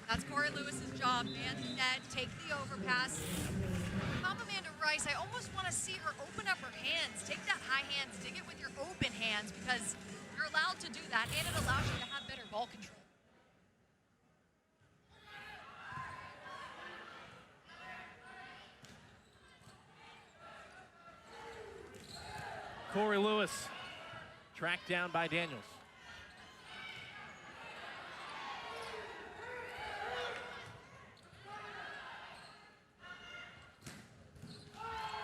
That's Corey Lewis's job. Man the net, take the overpass. If I'm Amanda Rice, I almost want to see her open up her hands. Take that high hands, dig it with your open hands, because you're allowed to do that, and it allows you to have better ball control. Corey Lewis, tracked down by Daniels.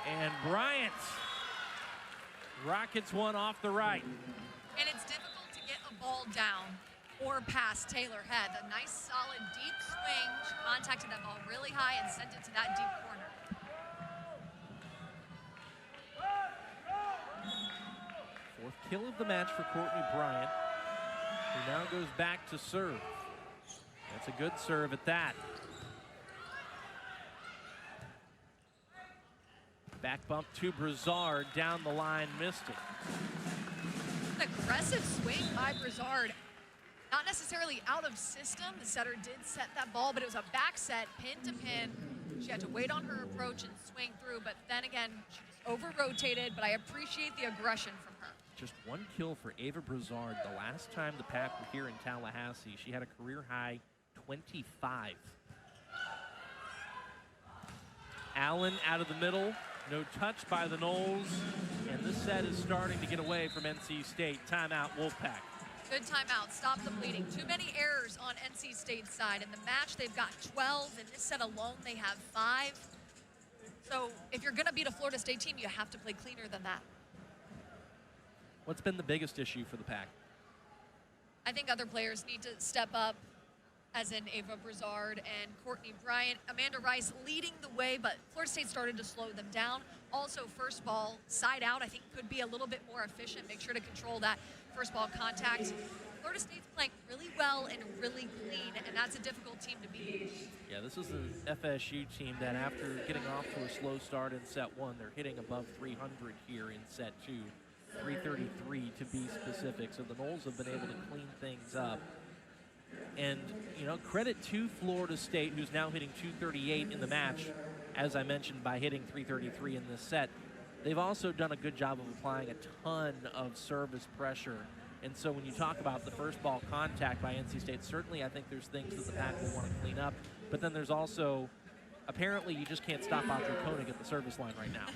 And Bryant rockets one off the right. And it's difficult to get a ball down or past Taylor Head. A nice, solid, deep swing. She contacted that ball really high and sent it to that deep corner. Fourth kill of the match for Courtney Bryant, who now goes back to serve. That's a good serve at that. Back bump to Brizard, down the line, missed it. An aggressive swing by Brizard. Not necessarily out of system. The setter did set that ball, but it was a back set, pin to pin. She had to wait on her approach and swing through, but then again, she just over-rotated, but I appreciate the aggression from her. Just 1 kill for Ava Brizard. The last time the Pack were here in Tallahassee, she had a career-high 25. Allen out of the middle. No touch by the Noles, and this set is starting to get away from NC State. Timeout, Wolfpack. Good timeout, stop the bleeding. Too many errors on NC State's side. In the match, they've got 12. In this set alone, they have 5. So if you're gonna beat a Florida State team, you have to play cleaner than that. What's been the biggest issue for the Pack? I think other players need to step up, as in Ava Brizard and Courtney Bryant. Amanda Rice leading the way, but Florida State started to slow them down. Also, first ball side out, I think could be a little bit more efficient. Make sure to control that first ball contact. Florida State's playing really well and really clean, and that's a difficult team to beat. Yeah, this is an FSU team that after getting off to a slow start in set 1, they're hitting above 300 here in set 2. 333 to be specific. So the Noles have been able to clean things up. And, you know, credit to Florida State, who's now hitting 238 in the match, as I mentioned, by hitting 333 in this set. they've also done a good job of applying a ton of service pressure. And so when you talk about the first ball contact by NC State, certainly I think there's things that the Pack will want to clean up. But then there's also, apparently you just can't stop Audrey Koenig at the service line right now.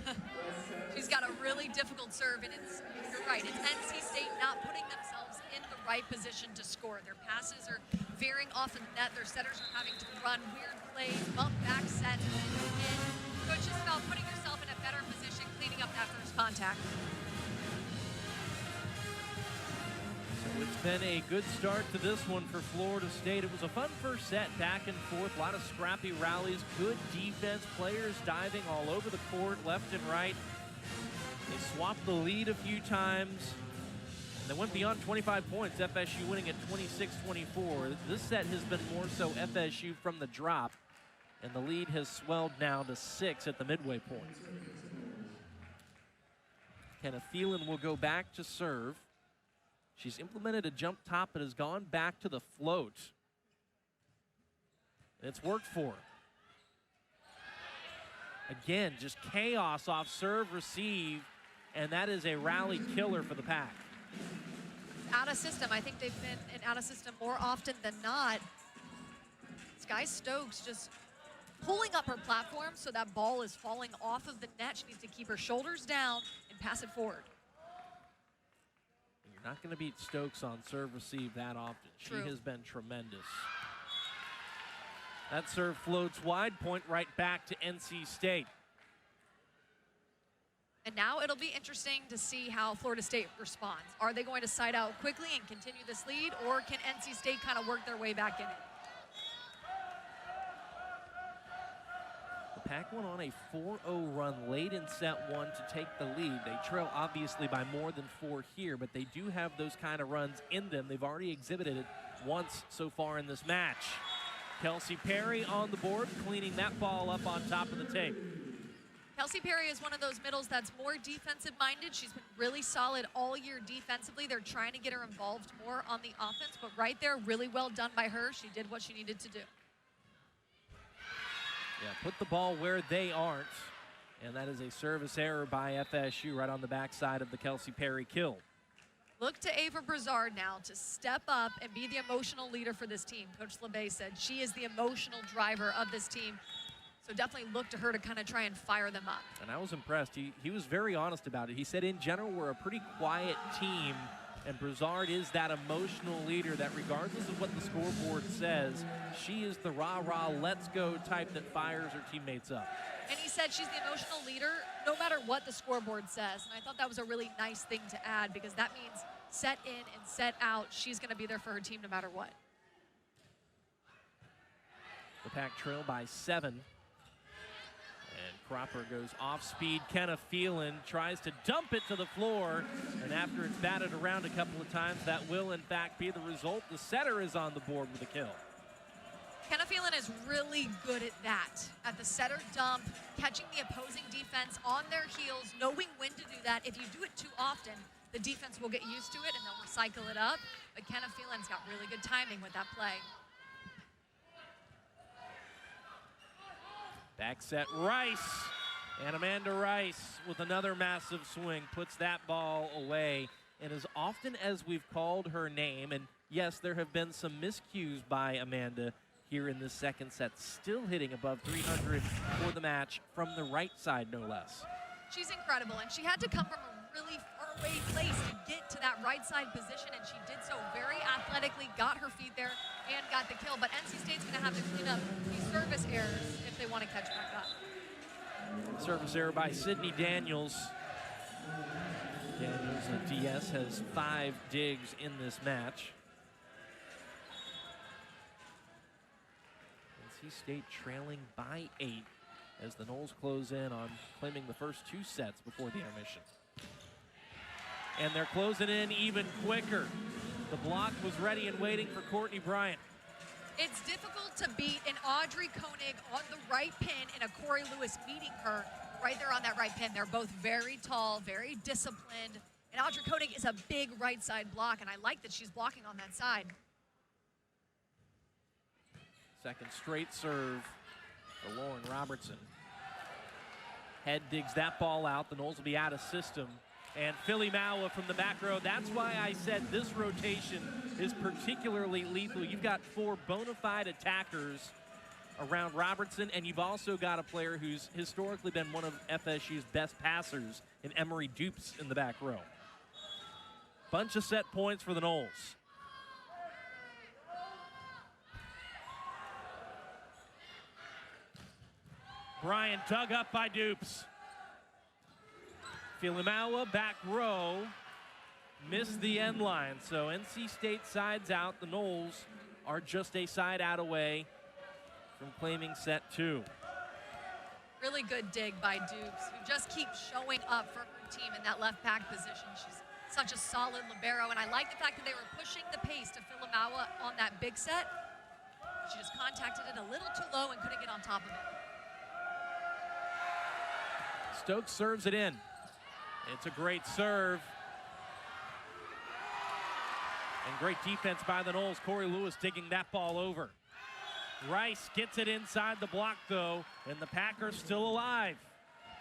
She's got a really difficult serve, and you're right, it's NC State not putting themselves in the right position to score. Their passes are veering off the net. Their setters are having to run weird plays, bump back sets. So it's just about putting yourself in a better position, cleaning up that first contact. So it's been a good start to this one for Florida State. It was a fun first set, back and forth, a lot of scrappy rallies, good defense, players diving all over the court, left and right. They swapped the lead a few times. They went beyond 25 points, FSU winning at 26-24. This set has been more so FSU from the drop, and the lead has swelled now to 6 at the midway point. Kenna Thielen will go back to serve. She's implemented a jump top but has gone back to the float. It's worked for her. Again, just chaos off serve, receive, and that is a rally killer for the Pack. Out of system. I think they've been in out of system more often than not. Sky Stokes just pulling up her platform so that ball is falling off of the net. She needs to keep her shoulders down and pass it forward. You're not going to beat Stokes on serve receive that often. True. She has been tremendous. That serve floats wide, point right back to NC State. And now it'll be interesting to see how Florida State responds. Are they going to side out quickly and continue this lead, or can NC State kind of work their way back in it? The Pack went on a 4-0 run late in set 1 to take the lead. They trail obviously by more than 4 here, but they do have those kind of runs in them. They've already exhibited it once so far in this match. Kelsey Perry on the board, cleaning that ball up on top of the tape. Kelsey Perry is one of those middles that's more defensive-minded. She's been really solid all year defensively. They're trying to get her involved more on the offense, but right there, really well done by her. She did what she needed to do. Yeah, put the ball where they aren't, and that is a service error by FSU right on the backside of the Kelsey Perry kill. Look to Ava Brazard now to step up and be the emotional leader for this team. Coach LeBay said she is the emotional driver of this team. So definitely look to her to kind of try and fire them up. And I was impressed. He was very honest about it. He said, in general, we're a pretty quiet team, and Brazard is that emotional leader that regardless of what the scoreboard says, she is the rah-rah, let's go type that fires her teammates up. And he said she's the emotional leader no matter what the scoreboard says. And I thought that was a really nice thing to add, because that means set in and set out, she's going to be there for her team no matter what. The Pack trail by 7. And Cropper goes off speed. Kenna Thielen tries to dump it to the floor, and after it's batted around a couple of times, that will in fact be the result. The setter is on the board with a kill. Kenna Thielen is really good at that, at the setter dump, catching the opposing defense on their heels, knowing when to do that. If you do it too often, the defense will get used to it and they'll recycle it up. But Kenna Thielen's got really good timing with that play. Back set Rice, and Amanda Rice with another massive swing puts that ball away. And as often as we've called her name, and yes, there have been some miscues by Amanda here in this second set, still hitting above 300 for the match from the right side, no less. She's incredible, and she had to come from a really far away place to get to that right side position, and she did so very athletically, got her feet there, and got the kill. But NC State's going to have to clean up these service errors if they want to catch back up. Service error by Sydney Daniels. Daniels, a DS, has 5 digs in this match. NC State trailing by 8 as the Noles close in on claiming the first 2 sets before the intermission. And they're closing in even quicker. The block was ready and waiting for Courtney Bryant. It's difficult to beat an Audrey Koenig on the right pin and a Corey Lewis meeting her right there on that right pin. They're both very tall, very disciplined. And Audrey Koenig is a big right side block, and I like that she's blocking on that side. Second straight serve for Lauren Robertson. Head digs that ball out. The Noles will be out of system. And Philly Maua from the back row. That's why I said this rotation is particularly lethal. You've got 4 bona fide attackers around Robertson, and you've also got a player who's historically been one of FSU's best passers in Emery Dupes in the back row. Bunch of set points for the Noles. Bryant dug up by Dupes. Filimawa, back row, missed the end line. So NC State sides out. The Noles are just a side out away from claiming set 2. Really good dig by Dupes, who just keeps showing up for her team in that left back position. She's such a solid libero, and I like the fact that they were pushing the pace to Filimawa on that big set. She just contacted it a little too low and couldn't get on top of it. Stokes serves it in. It's a great serve. And great defense by the Noles. Corey Lewis digging that ball over. Rice gets it inside the block, though, and the Packers still alive.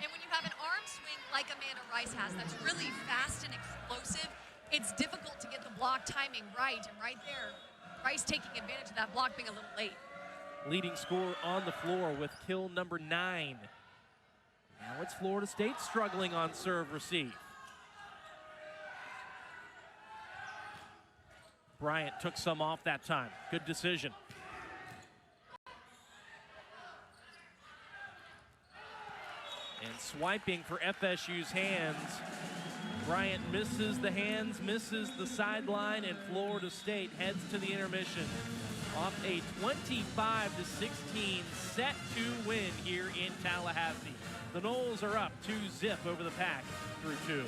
And when you have an arm swing like Amanda Rice has, that's really fast and explosive, it's difficult to get the block timing right. And right there, Rice taking advantage of that block being a little late. Leading scorer on the floor with kill number 9. Now it's Florida State struggling on serve receive. Bryant took some off that time. Good decision. And swiping for FSU's hands. Bryant misses the hands, misses the sideline, and Florida State heads to the intermission off a 25-16 set 2 win here in Tallahassee. The Noles are up 2-0 over the Pack through 2.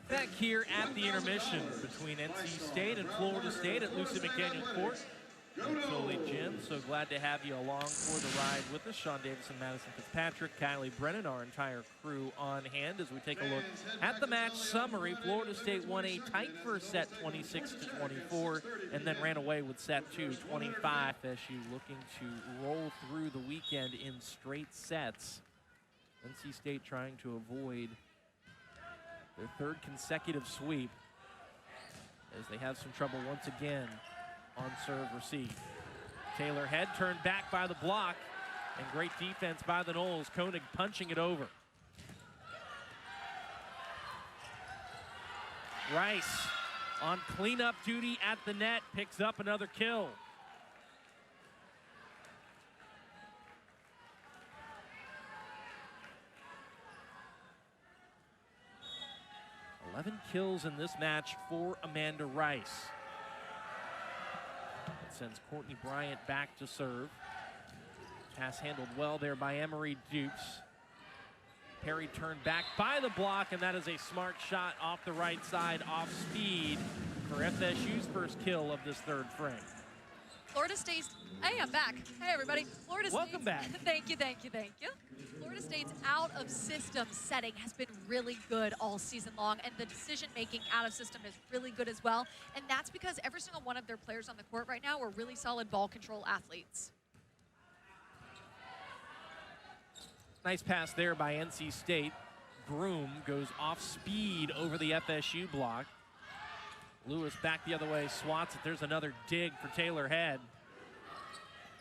Back here at the intermission between NC State and Florida State at Lucy McDaniel Court. Foley Gym, so glad to have you along for the ride with us. Sean Davison, Madison Fitzpatrick, Kylie Brennan, our entire crew on hand as we take a look at the match summary. Florida State won a tight first set, 26-24, and then ran away with set 2, 25. FSU looking to roll through the weekend in straight sets. NC State trying to avoid their 3rd consecutive sweep as they have some trouble once again on serve receive. Taylor Head turned back by the block, and great defense by the Noles. Koenig punching it over. Rice on cleanup duty at the net, picks up another kill. $11 kills in this match for Amanda Rice. Sends Courtney Bryant back to serve. Pass handled well there by Emery Dupes. Perry turned back by the block, and that is a smart shot off the right side, off speed for FSU's first kill of this 3rd frame. Florida State's, hey, I'm back. Hey, everybody. Florida State's, welcome back. Thank you. Florida State's out of system setting has been really good all season long, and the decision making out of system is really good as well. And that's because every single one of their players on the court right now are really solid ball control athletes. Nice pass there by NC State. Broom goes off speed over the FSU block. Lewis back the other way, swats it. There's another dig for Taylor Head.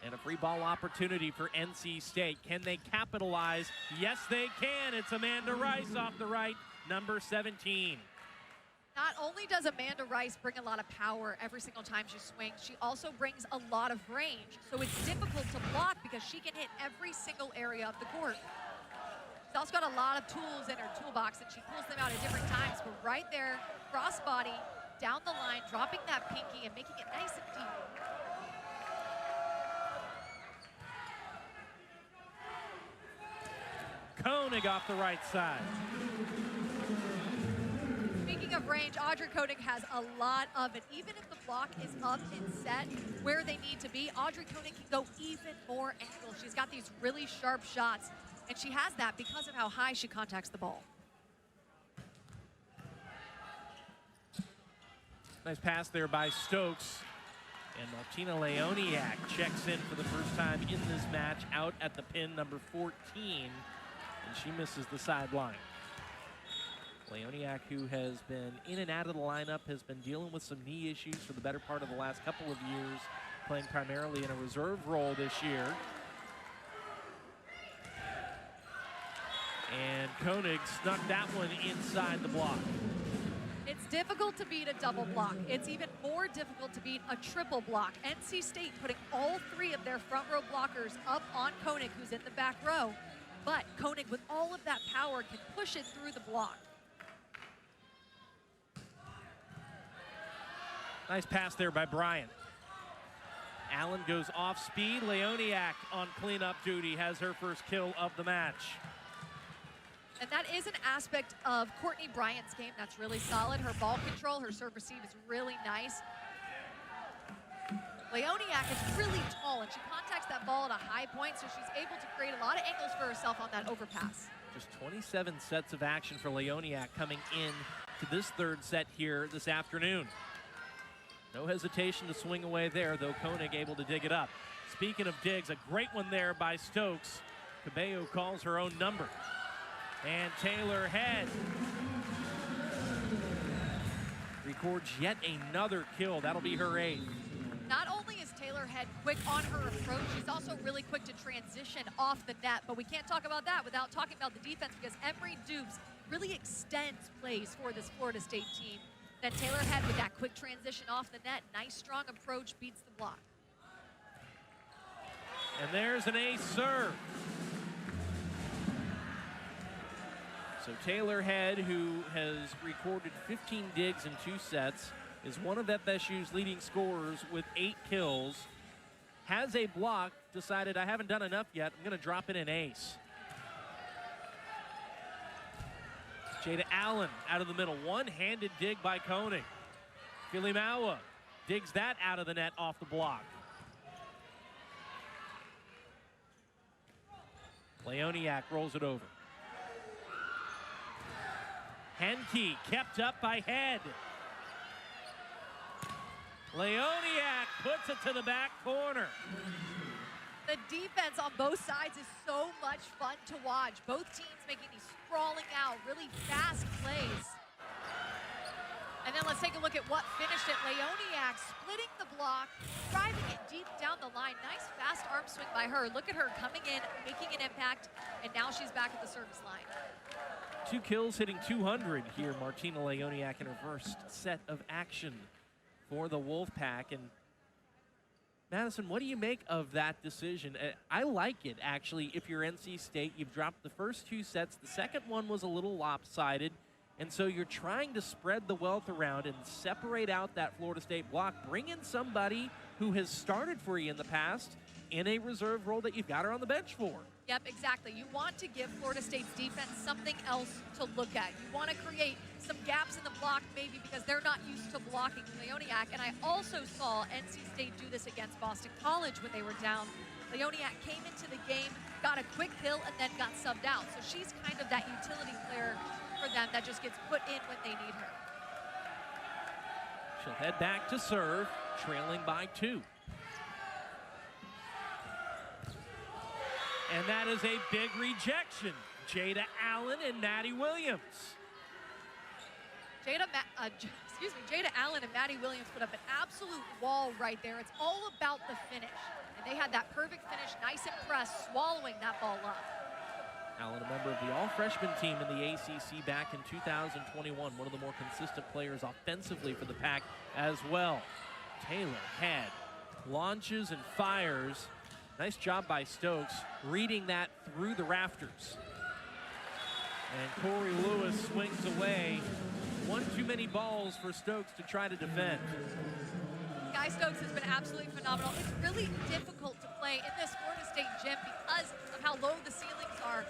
And a free ball opportunity for NC State. Can they capitalize? Yes, they can. It's Amanda Rice off the right, number 17. Not only does Amanda Rice bring a lot of power every single time she swings, she also brings a lot of range. So it's difficult to block because she can hit every single area of the court. She's also got a lot of tools in her toolbox, and she pulls them out at different times. But right there, crossbody, down the line, dropping that pinky and making it nice and deep. Koenig off the right side. Speaking of range, Audrey Koenig has a lot of it. Even if the block is up and set where they need to be, Audrey Koenig can go even more angle. She's got these really sharp shots, and she has that because of how high she contacts the ball. Nice pass there by Stokes. And Martina Leoniak checks in for the first time in this match out at the pin number 14, and she misses the sideline. Leoniak, who has been in and out of the lineup, has been dealing with some knee issues for the better part of the last couple of years, playing primarily in a reserve role this year. And Koenig snuck that one inside the block. It's difficult to beat a double block. It's even more difficult to beat a triple block. NC State putting all three of their front row blockers up on Koenig, who's in the back row. But Koenig, with all of that power, can push it through the block. Nice pass there by Bryant. Allen goes off speed. Leoniak on cleanup duty has her first kill of the match. And that is an aspect of Courtney Bryant's game that's really solid. Her ball control, her serve receive is really nice. Leoniak is really tall, and she contacts that ball at a high point, so she's able to create a lot of angles for herself on that overpass. Just 27 sets of action for Leoniak coming in to this third set here this afternoon. No hesitation to swing away there, though Koenig able to dig it up. Speaking of digs, a great one there by Stokes. Cabello calls her own number. And Taylor Head records yet another kill. That'll be her 8th. Not only is Taylor Head quick on her approach, she's also really quick to transition off the net. But we can't talk about that without talking about the defense, because Emery Dukes really extends plays for this Florida State team. Then Taylor Head with that quick transition off the net. Nice, strong approach, beats the block. And there's an ace serve. So Taylor Head, who has recorded 15 digs in 2 sets, is one of FSU's leading scorers with 8 kills, has a block, decided I haven't done enough yet, I'm gonna drop in an ace. Jada Allen out of the middle, one-handed dig by Koenig. Filimawa digs that out of the net off the block. Leoniak rolls it over. Henke kept up by Head. Leoniak puts it to the back corner. The defense on both sides is so much fun to watch. Both teams making these sprawling out, really fast plays. And then let's take a look at what finished it. Leoniak splitting the block, driving it deep down the line. Nice fast arm swing by her. Look at her coming in, making an impact, and now she's back at the service line. 2 kills, hitting 200 here, Martina Leoniak in her first set of action for the Wolfpack. And Madison, what do you make of that decision? I like it, actually. If you're NC State, you've dropped the first 2 sets. The second one was a little lopsided, and so you're trying to spread the wealth around and separate out that Florida State block. Bring in somebody who has started for you in the past in a reserve role that you've got her on the bench for. Yep, exactly. You want to give Florida State's defense something else to look at. You want to create some gaps in the block, maybe because they're not used to blocking Leoniak. And I also saw NC State do this against Boston College when they were down. Leoniak came into the game, got a quick kill, and then got subbed out. So she's kind of that utility player for them that just gets put in when they need her. She'll head back to serve, trailing by 2. And that is a big rejection. Jada Allen and Maddie Williams. Jada Allen and Maddie Williams put up an absolute wall right there. It's all about the finish. And they had that perfect finish, nice and press, swallowing that ball up. Allen, a member of the all-freshman team in the ACC back in 2021, one of the more consistent players offensively for the Pack as well. Taylor Head launches and fires. Nice job by Stokes, reading that through the rafters. And Corey Lewis swings away. One too many balls for Stokes to try to defend. Guy Stokes has been absolutely phenomenal. It's really difficult to play in this Florida State gym because of how low the ceilings are.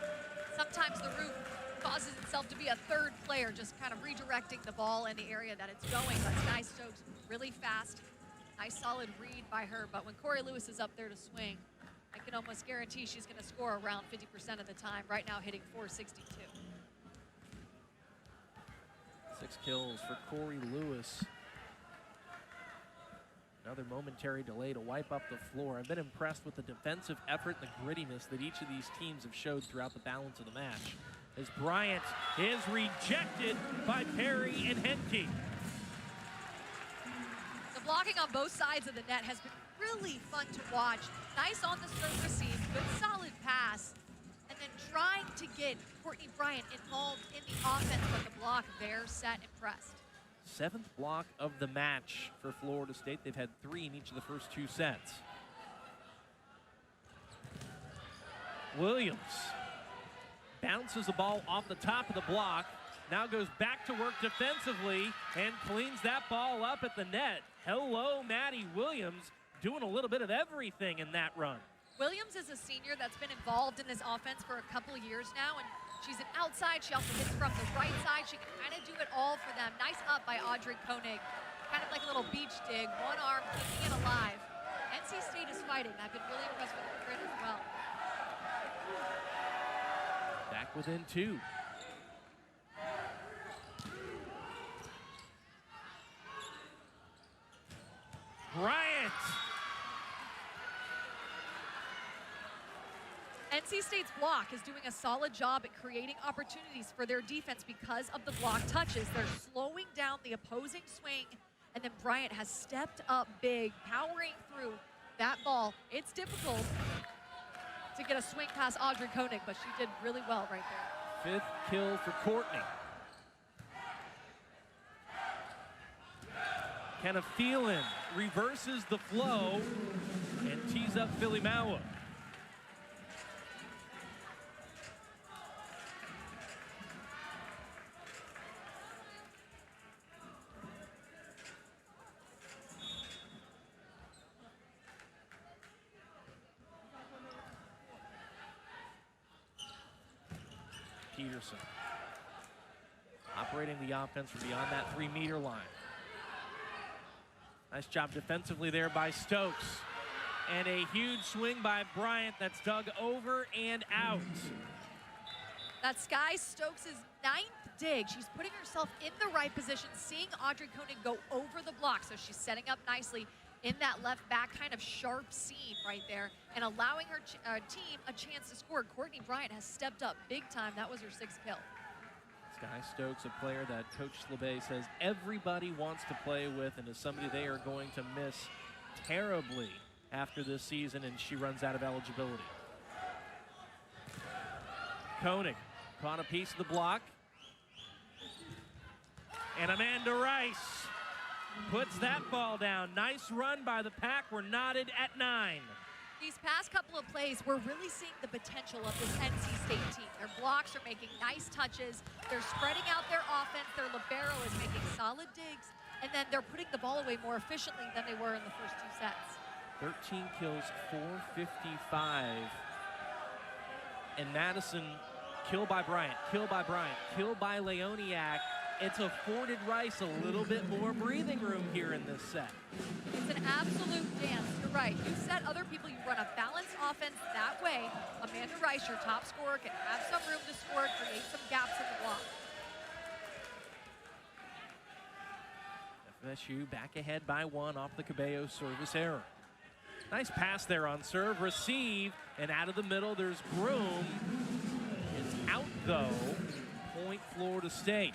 Sometimes the roof causes itself to be a third player, just kind of redirecting the ball in the area that it's going. But Guy Stokes really fast. Nice solid read by her. But when Corey Lewis is up there to swing, I can almost guarantee she's going to score around 50% of the time. Right now hitting 462. 6 kills for Corey Lewis. Another momentary delay to wipe up the floor. I've been impressed with the defensive effort and the grittiness that each of these teams have showed throughout the balance of the match. As Bryant is rejected by Perry and Henke. The blocking on both sides of the net has been really fun to watch. Nice on the serve receive, good solid pass, and then trying to get Courtney Bryant involved in the offense, but the block there, set, and pressed. 7th block of the match for Florida State. They've had 3 in each of the first 2 sets. Williams bounces the ball off the top of the block, now goes back to work defensively and cleans that ball up at the net. Hello, Maddie Williams, doing a little bit of everything in that run. Williams is a senior that's been involved in this offense for a couple of years now, and she's an outside. She also hits from the right side. She can kind of do it all for them. Nice up by Audrey Koenig. Kind of like a little beach dig, one arm keeping it alive. NC State is fighting. I've been really impressed with the grit as well. Back within 2. Bryant. NC State's block is doing a solid job at creating opportunities for their defense because of the block touches. They're slowing down the opposing swing, and then Bryant has stepped up big, powering through that ball. It's difficult to get a swing past Audrey Koenig, but she did really well right there. 5th kill for Courtney. Kenna Phelan reverses the flow and tees up Philly Maua. Peterson operating the offense from beyond that 3-meter line. Nice job defensively there by Stokes. And a huge swing by Bryant that's dug over and out. That's Sky Stokes' 9th dig. She's putting herself in the right position, seeing Audrey Koenig go over the block. So she's setting up nicely in that left back kind of sharp seam right there and allowing her team a chance to score. Courtney Bryant has stepped up big time. That was her 6th kill. Sky Stokes, a player that Coach Slabay says everybody wants to play with and is somebody they are going to miss terribly after this season, and she runs out of eligibility. Koenig caught a piece of the block. And Amanda Rice puts that ball down. Nice run by the pack. We're knotted at 9. These past couple of plays, we're really seeing the potential of this NC State team. Their blocks are making nice touches. They're spreading out their offense. Their libero is making solid digs. And then they're putting the ball away more efficiently than they were in the first 2 sets. 13 kills, 455. And Madison, kill by Bryant, kill by Bryant, kill by Leoniak. It's afforded Rice a little bit more breathing room here in this set. It's an absolute dance. You're right. You set other people, you run a balanced offense that way. Amanda Rice, your top scorer, can have some room to score, create some gaps in the block. FSU back ahead by 1 off the Cabello service error. Nice pass there on serve, receive, and out of the middle, there's Broom. It's out though, point Florida State.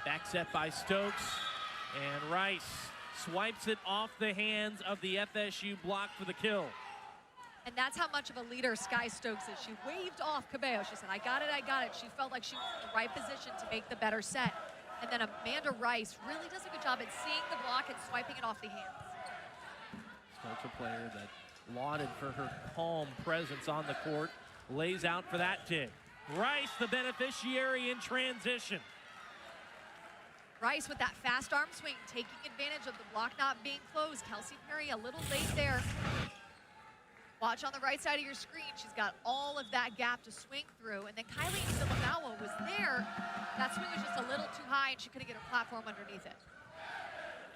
Back set by Stokes, and Rice swipes it off the hands of the FSU block for the kill. And that's how much of a leader Sky Stokes is. She waved off Cabello. She said, I got it, I got it. She felt like she was in the right position to make the better set. And then Amanda Rice really does a good job at seeing the block and swiping it off the hands. Stokes, a player that lauded for her calm presence on the court, lays out for that dig. Rice, the beneficiary in transition. Rice with that fast arm swing, taking advantage of the block not being closed. Kelsey Perry a little late there. Watch on the right side of your screen. She's got all of that gap to swing through. And then Kylie Filipao was there. That swing was just a little too high, and she couldn't get her platform underneath it.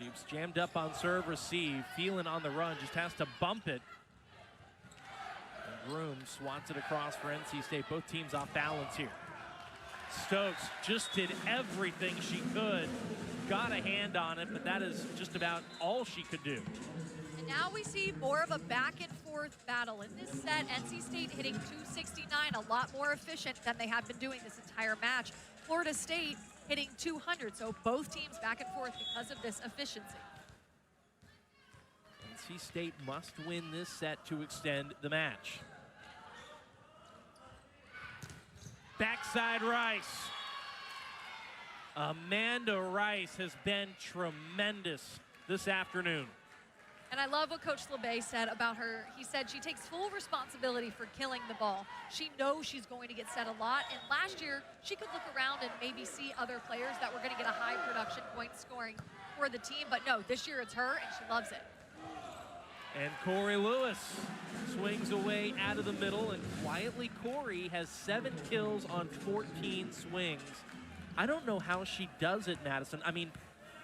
Dupes jammed up on serve, receive. Phelan on the run, just has to bump it. And Groom swats it across for NC State. Both teams off balance here. Stokes just did everything she could. Got a hand on it, but that is just about all she could do. And now we see more of a back and forth battle. In this set, NC State hitting 269, a lot more efficient than they have been doing this entire match. Florida State hitting 200, so both teams back and forth because of this efficiency. NC State must win this set to extend the match. Backside Rice. Amanda Rice has been tremendous this afternoon. And I love what Coach LeBay said about her. He said she takes full responsibility for killing the ball. She knows she's going to get set a lot. And last year, she could look around and maybe see other players that were going to get a high production point scoring for the team. But no, this year it's her, and she loves it. And Corey Lewis swings away out of the middle, and quietly Corey has 7 kills on 14 swings. I don't know how she does it, Madison. I mean,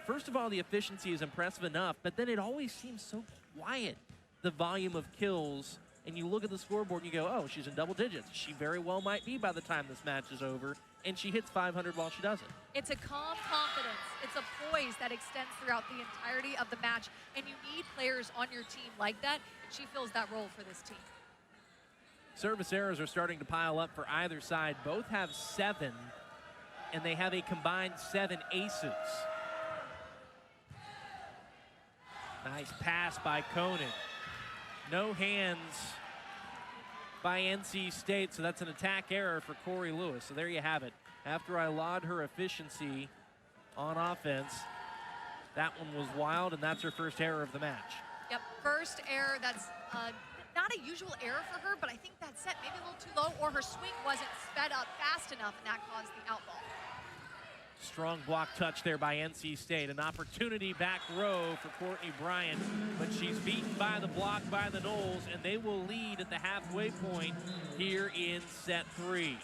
first of all, the efficiency is impressive enough, but then it always seems so quiet, the volume of kills. And you look at the scoreboard and you go, oh, she's in double digits. She very well might be by the time this match is over, and she hits 500 while she does it. It's a calm confidence. It's a poise that extends throughout the entirety of the match, and you need players on your team like that, and she fills that role for this team. Service errors are starting to pile up for either side. Both have 7, and they have a combined 7 aces. Nice pass by Koenig. No hands by NC State, so that's an attack error for Corey Lewis. So there you have it. After I laud her efficiency on offense, that one was wild, and that's her first error of the match. Yep, first error. That's not a usual error for her, but I think that set maybe a little too low, or her swing wasn't sped up fast enough, and that caused the out ball. Strong block touch there by NC State. An opportunity back row for Courtney Bryant, but she's beaten by the block by the Noles, and they will lead at the halfway point here in set 3.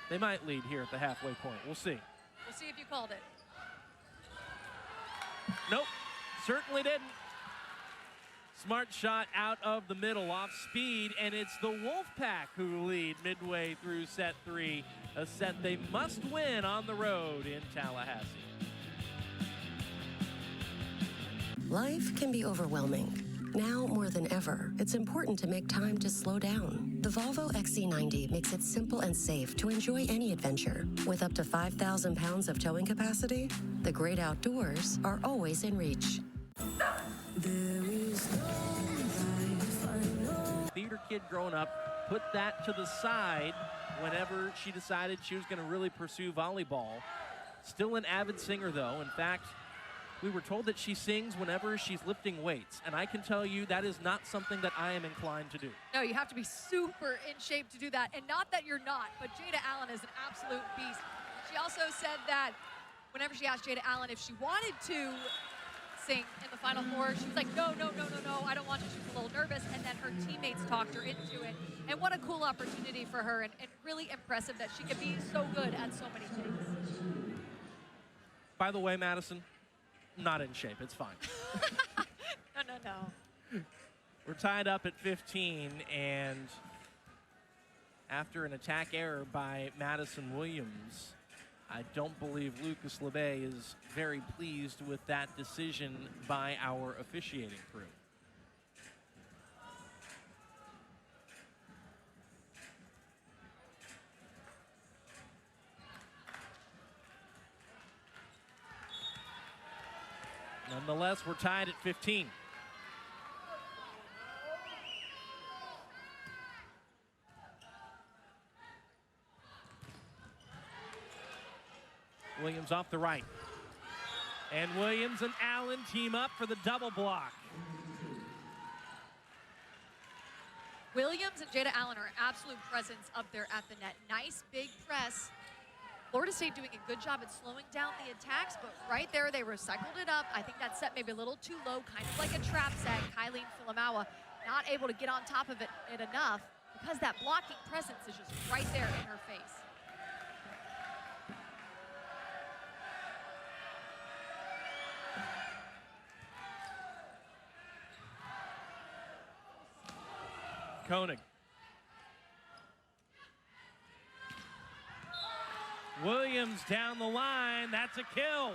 They might lead here at the halfway point. We'll see. We'll see if you called it. Nope, certainly didn't. Smart shot out of the middle, off speed, and it's the Wolfpack who lead midway through set 3, a set they must win on the road in Tallahassee. Life can be overwhelming. Now more than ever, it's important to make time to slow down. The Volvo XC90 makes it simple and safe to enjoy any adventure. With up to 5,000 pounds of towing capacity, the great outdoors are always in reach. Theater kid growing up, put that to the side whenever she decided she was going to really pursue volleyball. Still an avid singer, though. In fact, we were told that she sings whenever she's lifting weights, and I can tell you that is not something that I am inclined to do. No, you have to be super in shape to do that, and not that you're not, but Jada Allen is an absolute beast. She also said that whenever she asked Jada Allen if she wanted to sing in the Final Four, she was like, no, I don't want to. She was a little nervous, and then her teammates talked her into it. And what a cool opportunity for her, and really impressive that she could be so good at so many things. By the way, Madison, not in shape. It's fine. No. We're tied up at 15, and after an attack error by Madison Williams, I don't believe Lucas LeBay is very pleased with that decision by our officiating crew. Nonetheless, we're tied at 15. Williams off the right. And Williams and Allen team up for the double block. Williams and Jada Allen are absolute presence up there at the net. Nice big press. Florida State doing a good job at slowing down the attacks, but right there they recycled it up. I think that set maybe a little too low, kind of like a trap set. Kylie Filamawa not able to get on top of it enough because that blocking presence is just right there in her face. Koenig. Williams down the line, that's a kill.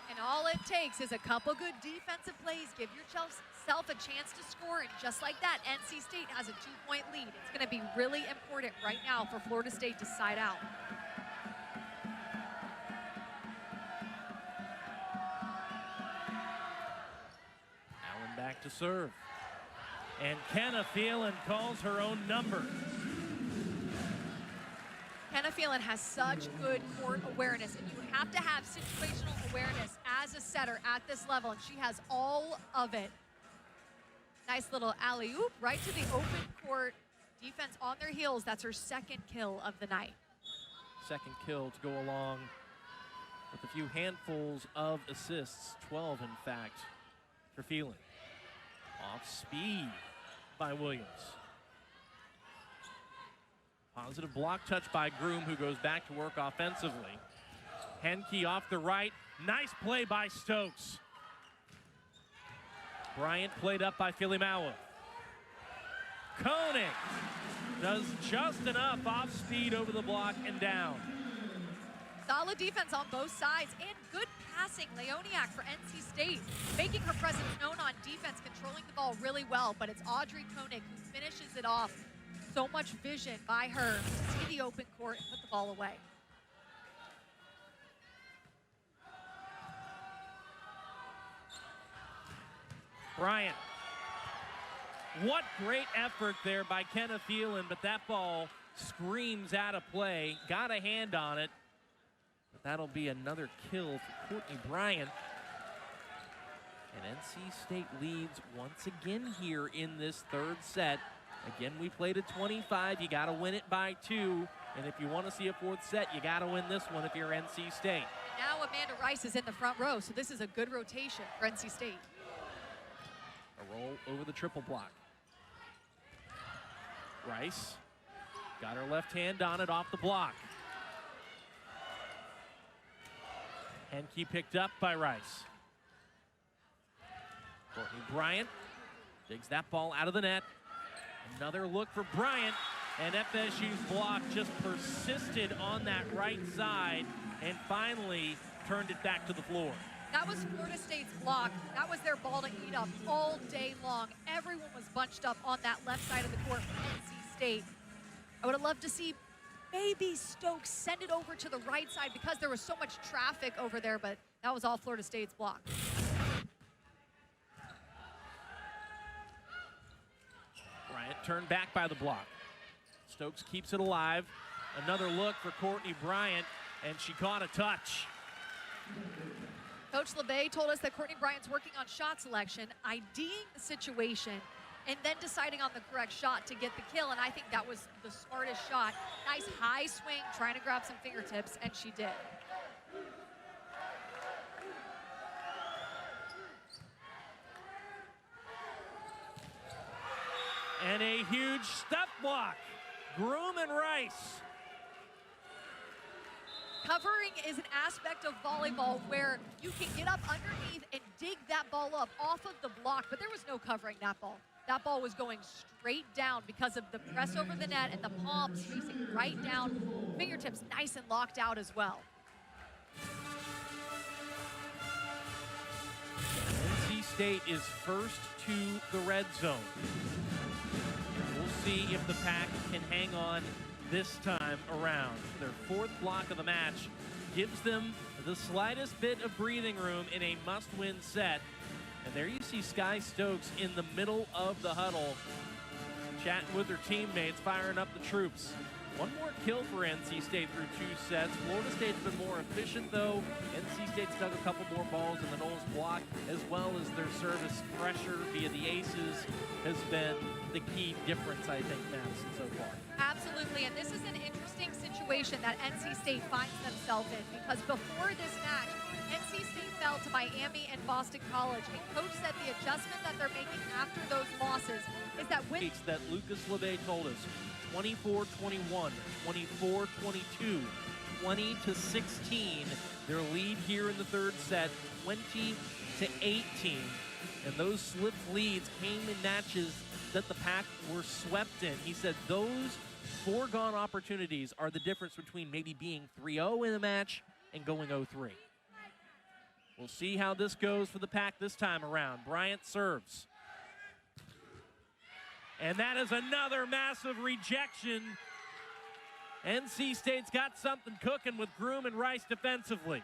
And all it takes is a couple good defensive plays. Give yourself a chance to score, and just like that, NC State has a 2-point lead. It's going to be really important right now for Florida State to side out. Allen back to serve. And Kenna Phelan calls her own number. Kenna Phelan has such good court awareness, and you have to have situational awareness as a setter at this level, and she has all of it. Nice little alley-oop right to the open court. Defense on their heels. That's her second kill of the night. Second kill to go along with a few handfuls of assists, 12 in fact, for Phelan. Off speed by Williams. Positive block touch by Groom, who goes back to work offensively. Henke off the right. Nice play by Stokes. Bryant played up by Filamawa. Koenig does just enough off speed over the block and down. Solid defense on both sides and good passing. Leoniak for NC State, making her presence known on defense, controlling the ball really well, but it's Audrey Koenig who finishes it off. So much vision by her to see the open court and put the ball away. Bryant. What great effort there by Kenna Phelan, but that ball screams out of play. Got a hand on it. But that'll be another kill for Courtney Bryant. And NC State leads once again here in this third set. Again, we played at 25. You got to win it by 2. And if you want to see a fourth set, you got to win this one if you're NC State. And now Amanda Rice is in the front row, so this is a good rotation for NC State. A roll over the triple block. Rice got her left hand on it off the block. Henke picked up by Rice. Courtney Bryant digs that ball out of the net. Another look for Bryant, and FSU's block just persisted on that right side and finally turned it back to the floor. That was Florida State's block. That was their ball to eat up all day long. Everyone was bunched up on that left side of the court for NC State. I would have loved to see maybe Stokes send it over to the right side because there was so much traffic over there, but that was all Florida State's block. Bryant turned back by the block. Stokes keeps it alive. Another look for Courtney Bryant, and she caught a touch. Coach LeBay told us that Courtney Bryant's working on shot selection, IDing the situation, and then deciding on the correct shot to get the kill, and I think that was the smartest shot. Nice high swing, trying to grab some fingertips, and she did. And a huge step block. Groom and Rice. Covering is an aspect of volleyball where you can get up underneath and dig that ball up off of the block, but there was no covering that ball. That ball was going straight down because of the press over the net and the palms facing right down. Fingertips nice and locked out as well. NC State is first to the red zone. We'll see if the Pack can hang on this time around. Their fourth block of the match gives them the slightest bit of breathing room in a must-win set. And there you see Sky Stokes in the middle of the huddle, chatting with her teammates, firing up the troops. One more kill for NC State through 2 sets. Florida State's been more efficient, though. NC State's dug a couple more balls in the Knowles block, as well as their service pressure via the aces has been the key difference, I think, Madison, so far. Absolutely, and this is an interesting situation that NC State finds themselves in, because before this match, NC State fell to Miami and Boston College, and Coach said the adjustment that they're making after those losses is that when that Lucas LeBay told us, 24-21, 24-22, 20-16. Their lead here in the third set, 20-18. And those slipped leads came in matches that the Pack were swept in. He said those foregone opportunities are the difference between maybe being 3-0 in a match and going 0-3. We'll see how this goes for the Pack this time around. Bryant serves. And that is another massive rejection. NC State's got something cooking with Groom and Rice defensively.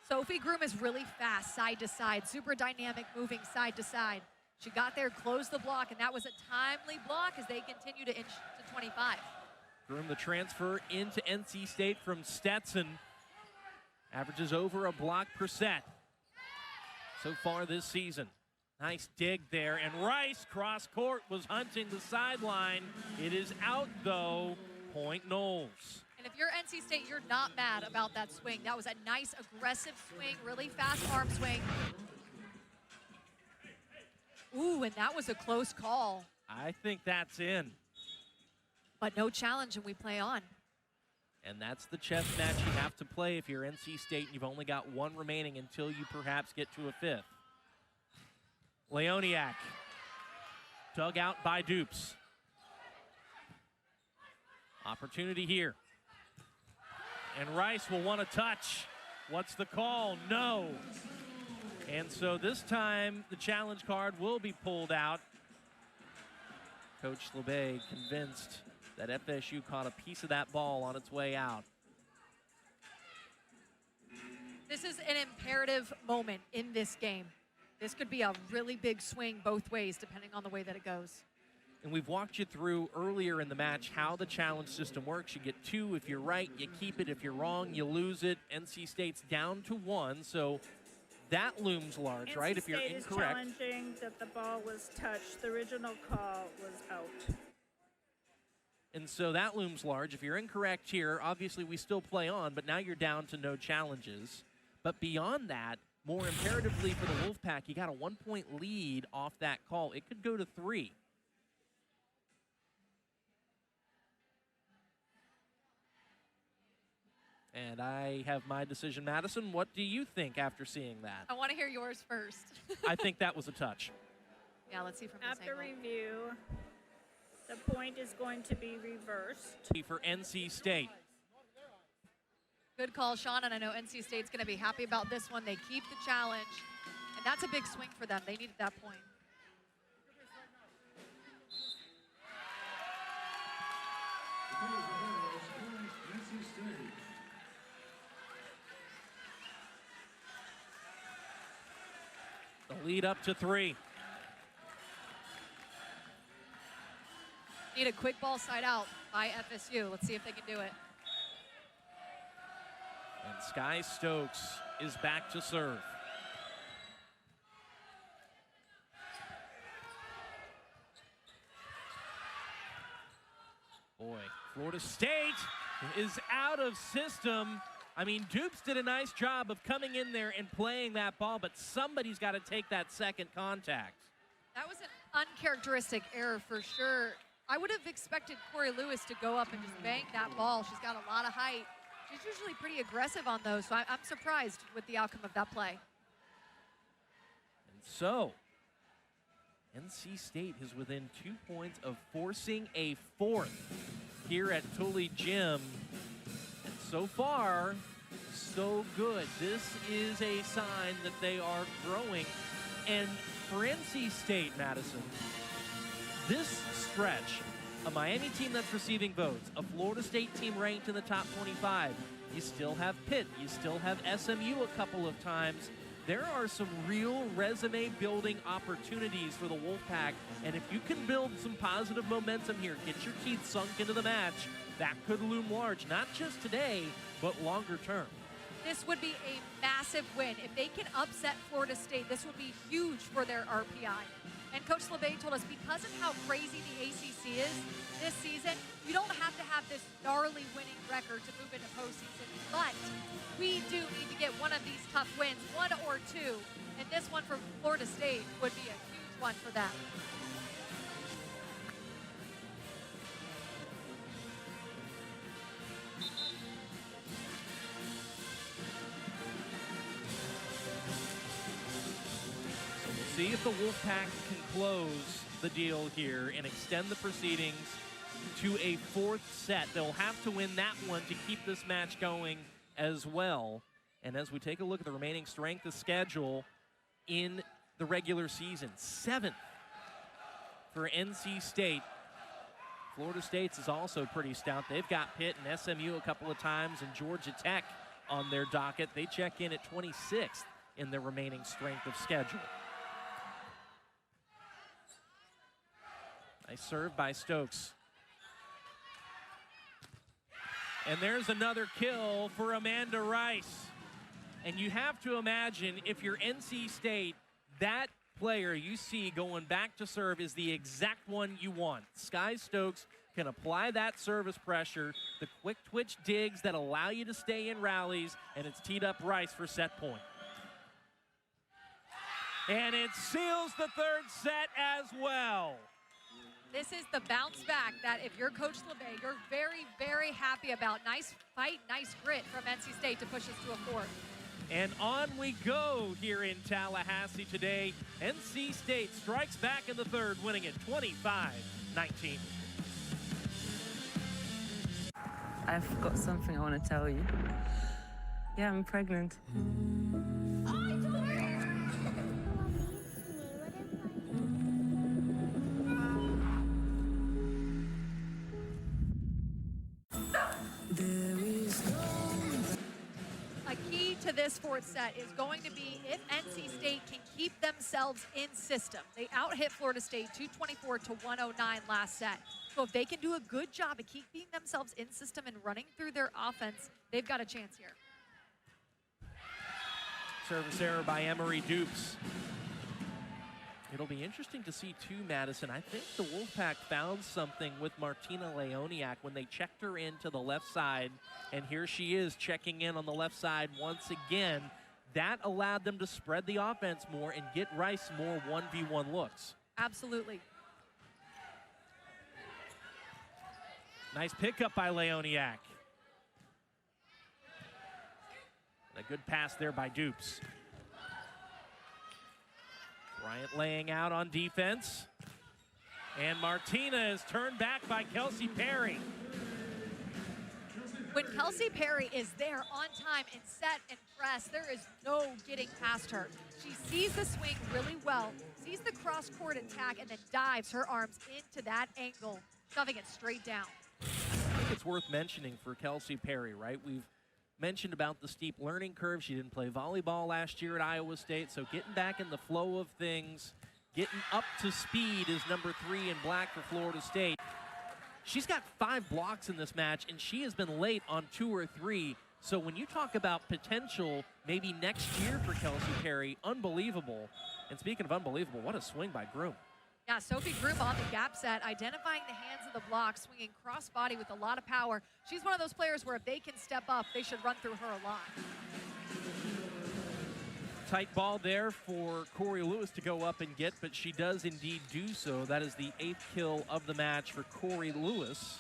Sophie Groom is really fast, side to side, super dynamic, moving side to side. She got there, closed the block, and that was a timely block as they continue to inch to 25. Groom, the transfer into NC State from Stetson, averages over a block per set so far this season. Nice dig there, and Rice cross court was hunting the sideline. It is out though, point Knowles. And if you're NC State, you're not mad about that swing. That was a nice aggressive swing, really fast arm swing. Ooh, and that was a close call. I think that's in. But no challenge, and we play on. And that's the chess match you have to play if you're NC State and you've only got one remaining until you perhaps get to a fifth. Leoniak, dug out by Dupes. Opportunity here. And Rice will want to touch. What's the call? No. And so this time the challenge card will be pulled out. Coach LeBay convinced that FSU caught a piece of that ball on its way out. This is an imperative moment in this game. This could be a really big swing both ways, depending on the way that it goes. And we've walked you through earlier in the match how the challenge system works. You get 2 if you're right, you keep it. If you're wrong, you lose it. NC State's down to 1, so that looms large, right? If you're NC State incorrect. is challenging that the ball was touched. The original call was out. And so that looms large. If you're incorrect here, obviously we still play on, but now you're down to no challenges. But beyond that, more imperatively for the Wolfpack, you got a 1-point lead off that call. It could go to 3. And I have my decision, Madison. What do you think after seeing that? I want to hear yours first. I think that was a touch. Yeah, let's see from this After angle. review, the point is going to be reversed. For NC State. Good call, Sean, and I know NC State's going to be happy about this one. They keep the challenge, and that's a big swing for them. They needed that point. The lead up to 3. Need a quick ball side out by FSU. Let's see if they can do it. And Sky Stokes is back to serve. Boy, Florida State is out of system. I mean, Dupes did a nice job of coming in there and playing that ball, but somebody's got to take that second contact. That was an uncharacteristic error for sure. I would have expected Corey Lewis to go up and just bang that ball. She's got a lot of height. She's usually pretty aggressive on those, so I'm surprised with the outcome of that play. And so, NC State is within 2 points of forcing a 4th here at Tully Gym. And so far, so good. This is a sign that they are growing. And for NC State, Madison, this stretch, a Miami team that's receiving votes, a Florida State team ranked in the top 25, you still have Pitt, you still have SMU a couple of times. there are some real resume-building opportunities for the Wolfpack, and if you can build some positive momentum here, get your teeth sunk into the match, that could loom large, not just today, but longer term. This would be a massive win. If they can upset Florida State, this would be huge for their RPI. And Coach LeBay told us because of how crazy the ACC is this season, you don't have to have this gnarly winning record to move into postseason. But we do need to get one of these tough wins, one or two. And this one for Florida State would be a huge one for them. See if the Wolfpack can close the deal here and extend the proceedings to a fourth set. They'll have to win that one to keep this match going as well. And as we take a look at the remaining strength of schedule in the regular season, 7th for NC State. Florida State's is also pretty stout. They've got Pitt and SMU a couple of times and Georgia Tech on their docket. They check in at 26th in their remaining strength of schedule. Nice serve by Stokes. And there's another kill for Amanda Rice. And you have to imagine if you're NC State, that player you see going back to serve is the exact one you want. Sky Stokes can apply that service pressure, the quick twitch digs that allow you to stay in rallies, and it's teed up Rice for set point. And it seals the third set as well. This is the bounce back that if you're Coach LeBay, you're very, very happy about. Nice fight, nice grit from NC State to push us to a fourth. And on we go here in Tallahassee today. NC State strikes back in the third, winning it 25-19. I've got something I want to tell you. Yeah, I'm pregnant. A key to this fourth set is going to be if NC State can keep themselves in system. They out-hit Florida State 224 to 109 last set. So if they can do a good job of keeping themselves in system and running through their offense, they've got a chance here. Service error by Emery Dupes. It'll be interesting to see too, Madison. I think the Wolfpack found something with Martina Leoniak when they checked her into the left side, and here she is checking in on the left side once again. That allowed them to spread the offense more and get Rice more 1v1 looks. Absolutely. Nice pickup by Leoniak. And a good pass there by Dupes. Bryant laying out on defense. And Martina is turned back by Kelsey Perry. When Kelsey Perry is there on time and set and press, there is no getting past her. She sees the swing really well, sees the cross-court attack, and then dives her arms into that angle, shoving it straight down. I think it's worth mentioning for Kelsey Perry, right? We've mentioned about the steep learning curve. She didn't play volleyball last year at Iowa State, so getting back in the flow of things, getting up to speed is number 3 in black for Florida State. She's got 5 blocks in this match, and she has been late on 2 or 3. So when you talk about potential maybe next year for Kelsey Perry, unbelievable. And speaking of unbelievable, what a swing by Groom. Yeah, Sophie Groom on the gap set, identifying the hands of the block, swinging cross-body with a lot of power. She's one of those players where if they can step up, they should run through her a lot. Tight ball there for Corey Lewis to go up and get, but she does indeed do so. That is the 8th kill of the match for Corey Lewis.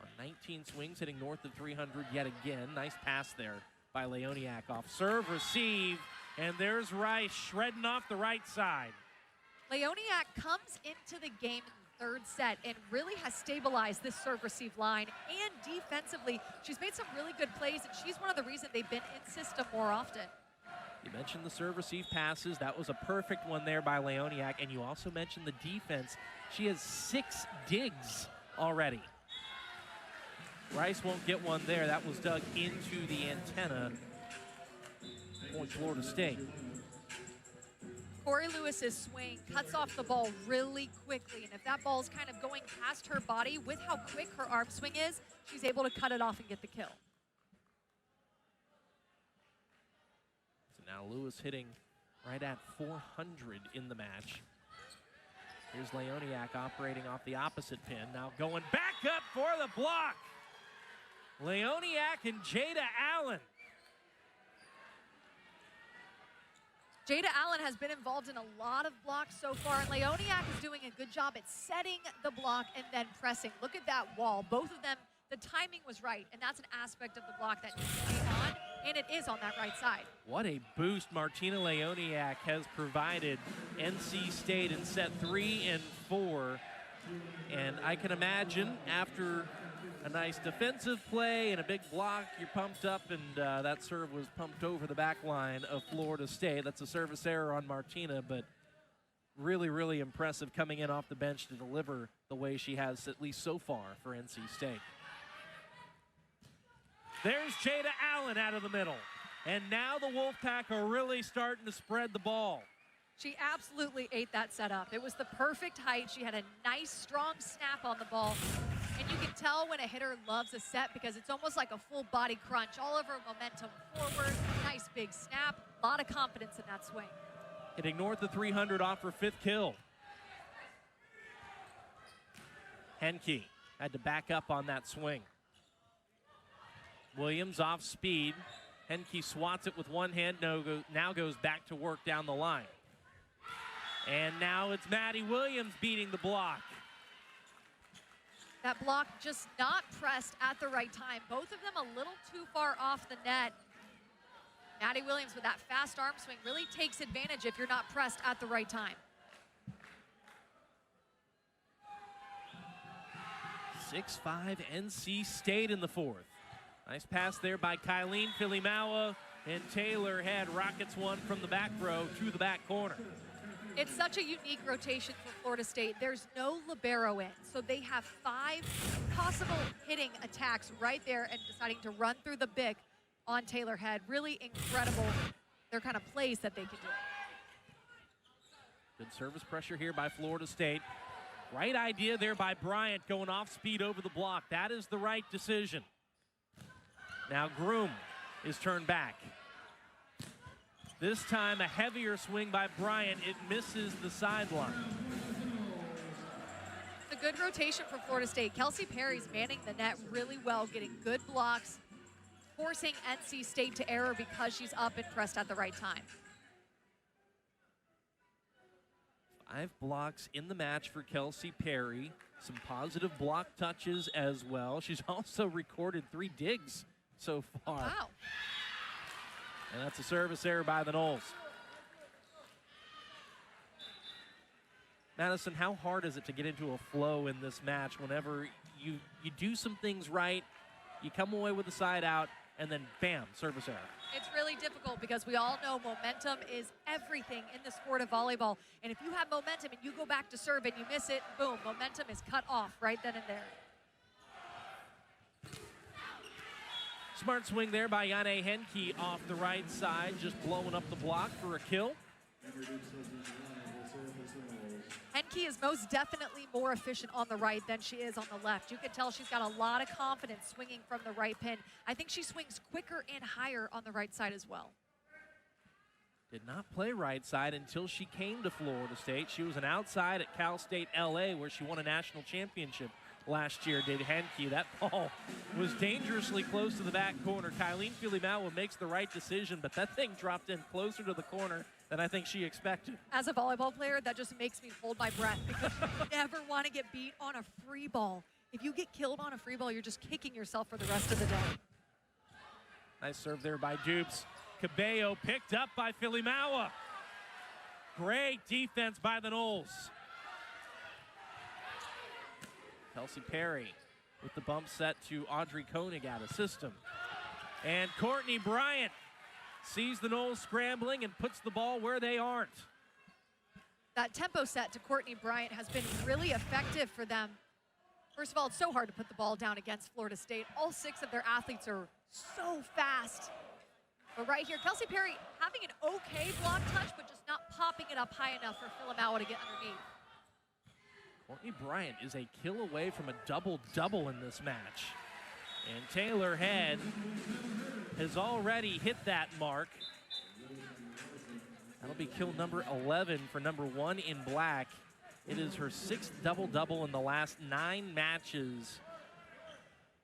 On 19 swings, hitting north of 300 yet again. Nice pass there by Leoniak off serve, receive, and there's Rice shredding off the right side. Leoniak comes into the game in the third set and really has stabilized this serve-receive line. And defensively, she's made some really good plays, and she's one of the reasons they've been in system more often. You mentioned the serve-receive passes. That was a perfect one there by Leoniak, and you also mentioned the defense. She has 6 digs already. Rice won't get one there. That was dug into the antenna. Point Florida State. Corey Lewis's swing cuts off the ball really quickly, and if that ball's kind of going past her body with how quick her arm swing is, she's able to cut it off and get the kill. So now Lewis hitting right at 400 in the match. Here's Leoniak operating off the opposite pin. Now going back up for the block. Leoniak and Jada Allen. Jada Allen has been involved in a lot of blocks so far, and Leoniak is doing a good job at setting the block and then pressing. Look at that wall. Both of them, the timing was right, and that's an aspect of the block that needs to be on, and it is on that right side. What a boost Martina Leoniak has provided NC State in set 3 and 4. And I can imagine after a nice defensive play and a big block, you're pumped up, and that serve was pumped over the back line of Florida State. That's a service error on Martina, but really, really impressive coming in off the bench to deliver the way she has, at least so far, for NC State. There's Jada Allen out of the middle. And now the Wolfpack are really starting to spread the ball. She absolutely ate that setup. It was the perfect height. She had a nice, strong snap on the ball. And you can tell when a hitter loves a set because it's almost like a full body crunch. All of her momentum forward, nice big snap, a lot of confidence in that swing. Hitting north of 300 off her 5th kill. Henke had to back up on that swing. Williams off speed. Henke swats it with one hand, now goes back to work down the line. And now it's Maddie Williams beating the block. That block just not pressed at the right time. Both of them a little too far off the net. Maddie Williams with that fast arm swing really takes advantage if you're not pressed at the right time. 6-5 NC State in the 4th. Nice pass there by Kylene Filimawa, and Taylor had rockets one from the back row to the back corner. It's such a unique rotation for Florida State. There's no libero in, so they have 5 possible hitting attacks right there and deciding to run through the bick on Taylor Head. Really incredible, their kind of plays that they can do. Good service pressure here by Florida State. Right idea there by Bryant going off speed over the block. That is the right decision. Now Groom is turned back. This time a heavier swing by Bryant. It misses the sideline. It's a good rotation for Florida State. Kelsey Perry's manning the net really well, getting good blocks, forcing NC State to error because she's up and pressed at the right time. 5 blocks in the match for Kelsey Perry. Some positive block touches as well. She's also recorded 3 digs so far. Wow. And that's a service error by the Noles. Madison, how hard is it to get into a flow in this match whenever you do some things right, you come away with a side out, and then bam, service error? It's really difficult because we all know momentum is everything in the sport of volleyball. And if you have momentum and you go back to serve and you miss it, boom, momentum is cut off right then and there. Smart swing there by Yane Henke off the right side, just blowing up the block for a kill. Henke is most definitely more efficient on the right than she is on the left. You can tell she's got a lot of confidence swinging from the right pin. I think she swings quicker and higher on the right side as well. Did not play right side until she came to Florida State. She was an outside at Cal State LA where she won a national championship last year, did Henke. That ball was dangerously close to the back corner. Kylene Filimawa makes the right decision, but that thing dropped in closer to the corner than I think she expected. As a volleyball player, that just makes me hold my breath because you never want to get beat on a free ball. If you get killed on a free ball, you're just kicking yourself for the rest of the day. Nice serve there by Dupes. Cabello picked up by Filimawa. Great defense by the Noles. Kelsey Perry with the bump set to Audrey Koenig out of system. And Courtney Bryant sees the Noles scrambling and puts the ball where they aren't. That tempo set to Courtney Bryant has been really effective for them. First of all, it's so hard to put the ball down against Florida State. All 6 of their athletes are so fast. But right here, Kelsey Perry having an okay block touch, but just not popping it up high enough for Filamawa to get underneath. Courtney Bryant is a kill away from a double-double in this match. And Taylor Head has already hit that mark. That'll be kill number 11 for number 1 in black. It is her 6th double-double in the last 9 matches.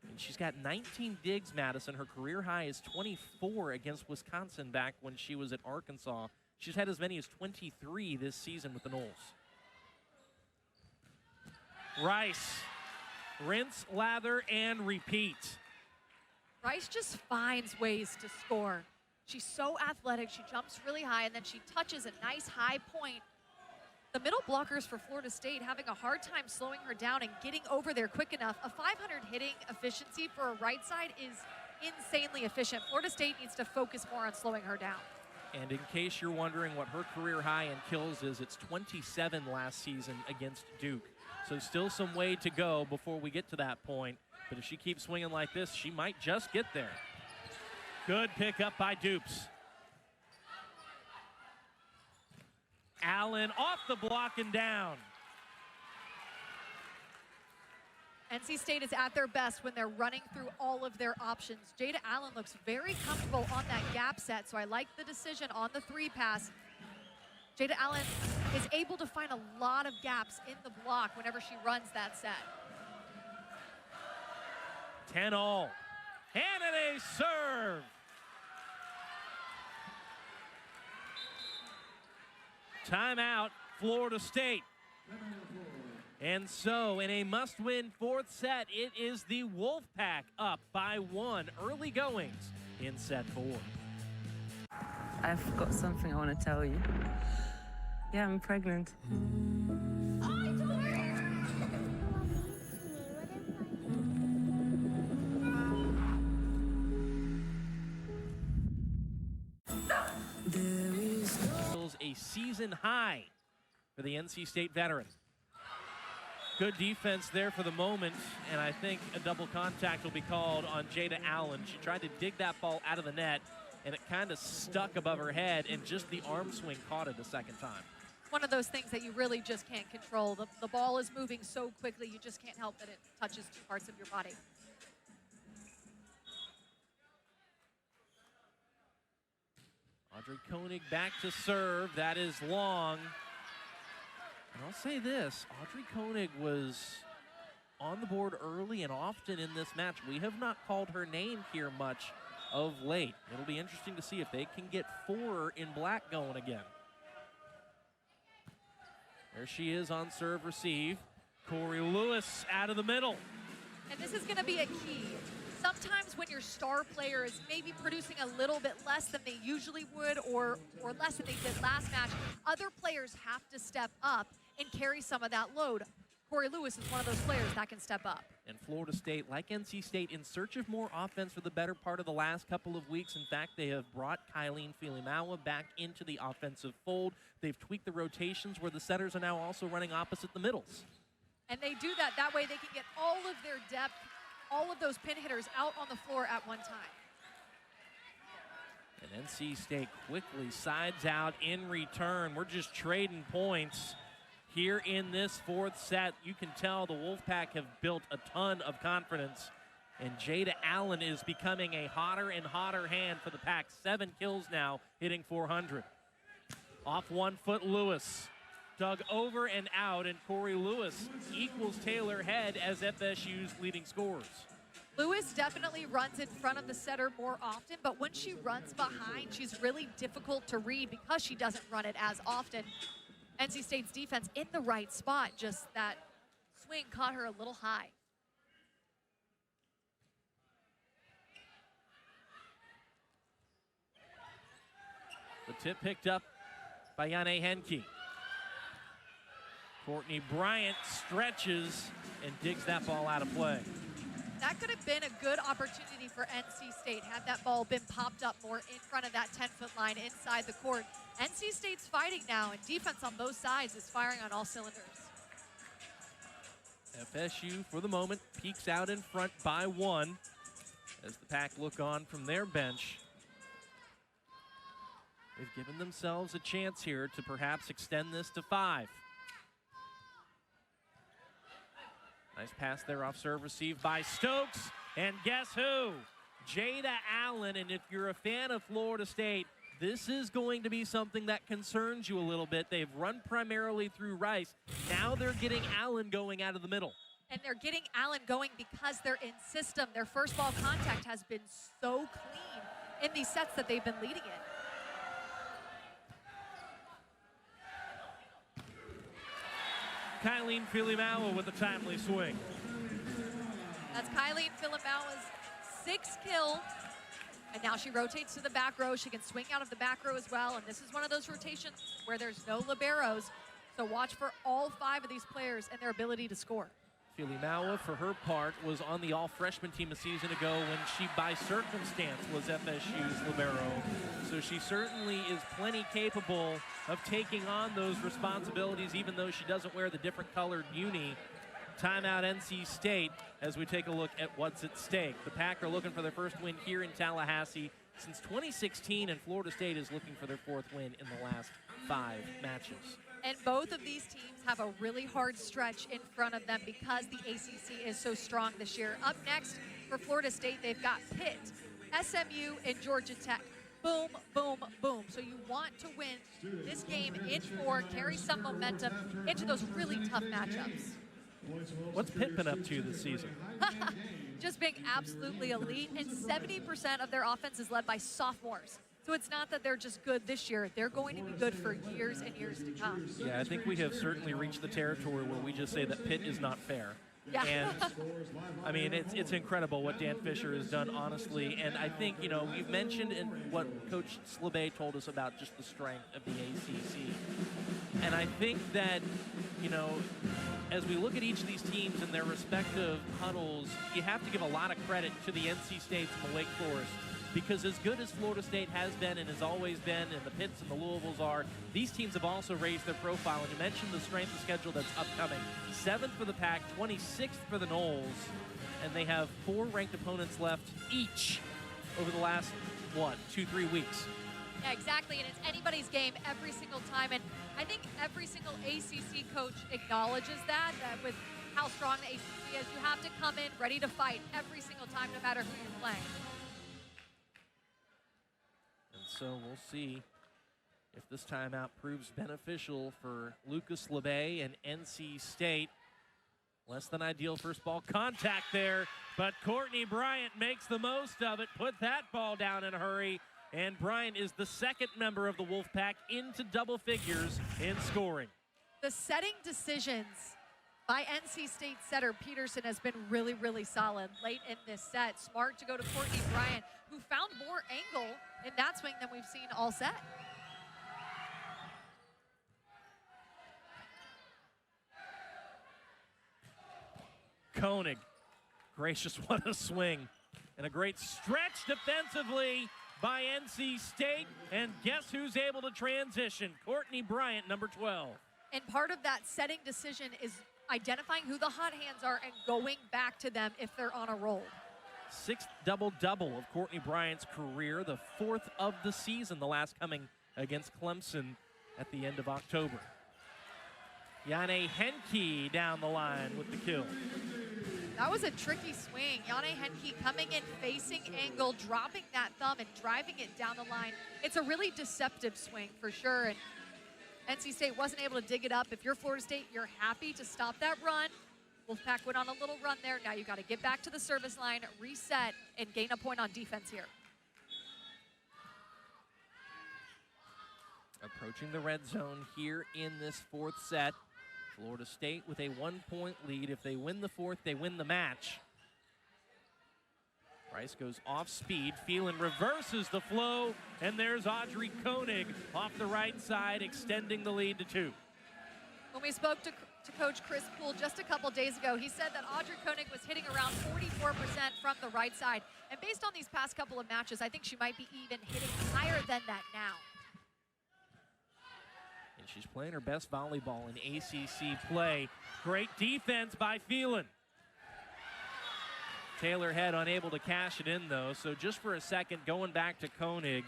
And she's got 19 digs, Madison. Her career high is 24 against Wisconsin back when she was at Arkansas. She's had as many as 23 this season with the Noles. Rice, rinse, lather, and repeat. Rice just finds ways to score. She's so athletic, she jumps really high, and then she touches a nice high point. The middle blockers for Florida State having a hard time slowing her down and getting over there quick enough. A 500 hitting efficiency for a right side is insanely efficient. Florida State needs to focus more on slowing her down. And in case you're wondering what her career high in kills is, it's 27 last season against Duke. So still some way to go before we get to that point. But if she keeps swinging like this, she might just get there. Good pickup by Dupes. Allen off the block and down. NC State is at their best when they're running through all of their options. Jada Allen looks very comfortable on that gap set, so I like the decision on the 3 pass. Jada Allen is able to find a lot of gaps in the block whenever she runs that set. 10-all. And a serve. Timeout, Florida State. And so, in a must-win 4th set, it is the Wolfpack up by 1. Early goings in set 4. I've got something I want to tell you. Yeah, I'm pregnant. A season high for the NC State veteran. Good defense there for the moment, and I think a double contact will be called on Jada Allen. She tried to dig that ball out of the net, and it kind of stuck above her head, and just the arm swing caught it the second time. One of those things that you really just can't control. The ball is moving so quickly, you just can't help that it touches 2 parts of your body. Audrey Koenig back to serve. That is long. And I'll say this, Audrey Koenig was on the board early and often in this match. We have not called her name here much of late. It'll be interesting to see if they can get 4 in black going again. There she is on serve receive. Corey Lewis out of the middle. And this is going to be a key. Sometimes when your star player is maybe producing a little bit less than they usually would or less than they did last match, other players have to step up and carry some of that load. Corey Lewis is one of those players that can step up. And Florida State, like NC State, in search of more offense for the better part of the last couple of weeks. In fact, they have brought Kylene Filamawa back into the offensive fold. They've tweaked the rotations where the setters are now also running opposite the middles. And they do that. That way they can get all of their depth, all of those pin hitters out on the floor at one time. And NC State quickly sides out in return. We're just trading points here in this 4th set. You can tell the Wolfpack have built a ton of confidence. And Jada Allen is becoming a hotter and hotter hand for the Pack. 7 kills now, hitting 400. Off 1 foot, Lewis. Dug over and out, and Corey Lewis equals Taylor Head as FSU's leading scorers. Lewis definitely runs in front of the setter more often, but when she runs behind, she's really difficult to read because she doesn't run it as often. NC State's defense in the right spot, just that swing caught her a little high. The tip picked up by Yane Henke. Courtney Bryant stretches and digs that ball out of play. That could have been a good opportunity for NC State had that ball been popped up more in front of that 10-foot line inside the court. NC State's fighting now, and defense on both sides is firing on all cylinders. FSU, for the moment, peeks out in front by 1 as the Pack look on from their bench. They've given themselves a chance here to perhaps extend this to 5. Nice pass there off serve, received by Stokes. And guess who? Jada Allen. And if you're a fan of Florida State, this is going to be something that concerns you a little bit. They've run primarily through Rice. Now they're getting Allen going out of the middle. And they're getting Allen going because they're in system. Their first ball contact has been so clean in these sets that they've been leading in. Kylene Filimawa with a timely swing. That's Kylene Filimawa's 6th kill. And now she rotates to the back row. She can swing out of the back row as well. And this is one of those rotations where there's no liberos. So watch for all 5 of these players and their ability to score. Filimawa, for her part, was on the all-freshman team a season ago when she, by circumstance, was FSU's libero. So she certainly is plenty capable of taking on those responsibilities, even though she doesn't wear the different colored uni. Timeout NC State as we take a look at what's at stake. The Pack are looking for their first win here in Tallahassee since 2016, and Florida State is looking for their 4th win in the last 5 matches. And both of these teams have a really hard stretch in front of them because the ACC is so strong this year. Up next for Florida State, they've got Pitt, SMU, and Georgia Tech. Boom, boom, boom. So you want to win this game in 4, carry some momentum into those really tough matchups. What's Pitt been up to this season? Just being absolutely elite, and 70% of their offense is led by sophomores. So it's not that they're just good this year. They're going to be good for years and years to come. Yeah, I think we have certainly reached the territory where we just say that Pitt is not fair. Yeah. And, I mean, it's incredible what Dan Fisher has done, honestly. And I think, you know, we've mentioned in what Coach Slabay told us about just the strength of the ACC. And I think that, you know, as we look at each of these teams and their respective huddles, you have to give a lot of credit to the NC States and the Wake Forest. Because as good as Florida State has been and has always been, and the Pitts and the Louisvilles are, these teams have also raised their profile. And you mentioned the strength of schedule that's upcoming. 7th for the Pack, 26th for the Noles, and they have 4 ranked opponents left each over the last, 2-3 weeks. Yeah, exactly, and it's anybody's game every single time. And I think every single ACC coach acknowledges that with how strong the ACC is. You have to come in ready to fight every single time, no matter who you're playing. So we'll see if this timeout proves beneficial for Lucas LeBay and NC State. Less than ideal first ball contact there, but Courtney Bryant makes the most of it, put that ball down in a hurry, and Bryant is the 2nd member of the Wolfpack into double figures in scoring. The setting decisions by NC State setter Peterson has been really, really solid late in this set. Smart to go to Courtney Bryant, who found more angle in that swing than we've seen all set. Koenig, gracious, what a swing. And a great stretch defensively by NC State. And guess who's able to transition? Courtney Bryant, number 12. And part of that setting decision is identifying who the hot hands are and going back to them if they're on a roll. 6th double-double of Courtney Bryant's career, the 4th of the season, the last coming against Clemson at the end of October. Yane Henke down the line with the kill. That was a tricky swing. Yane Henke coming in, facing angle, dropping that thumb and driving it down the line. It's a really deceptive swing for sure. And NC State wasn't able to dig it up. If you're Florida State, you're happy to stop that run. Wolfpack went on a little run there. Now you got to get back to the service line, reset, and gain a point on defense here. Approaching the red zone here in this 4th set. Florida State with a 1-point lead. If they win the 4th, they win the match. Rice goes off speed. Phelan reverses the flow, and there's Audrey Koenig off the right side, extending the lead to 2. When we spoke to Coach Chris Poole just a couple days ago, he said that Audrey Koenig was hitting around 44% from the right side. And based on these past couple of matches, I think she might be even hitting higher than that now. And And she's playing her best volleyball in ACC play. Great defense by Phelan. Taylor Head unable to cash it in, though. So just for a second, going back to Koenig,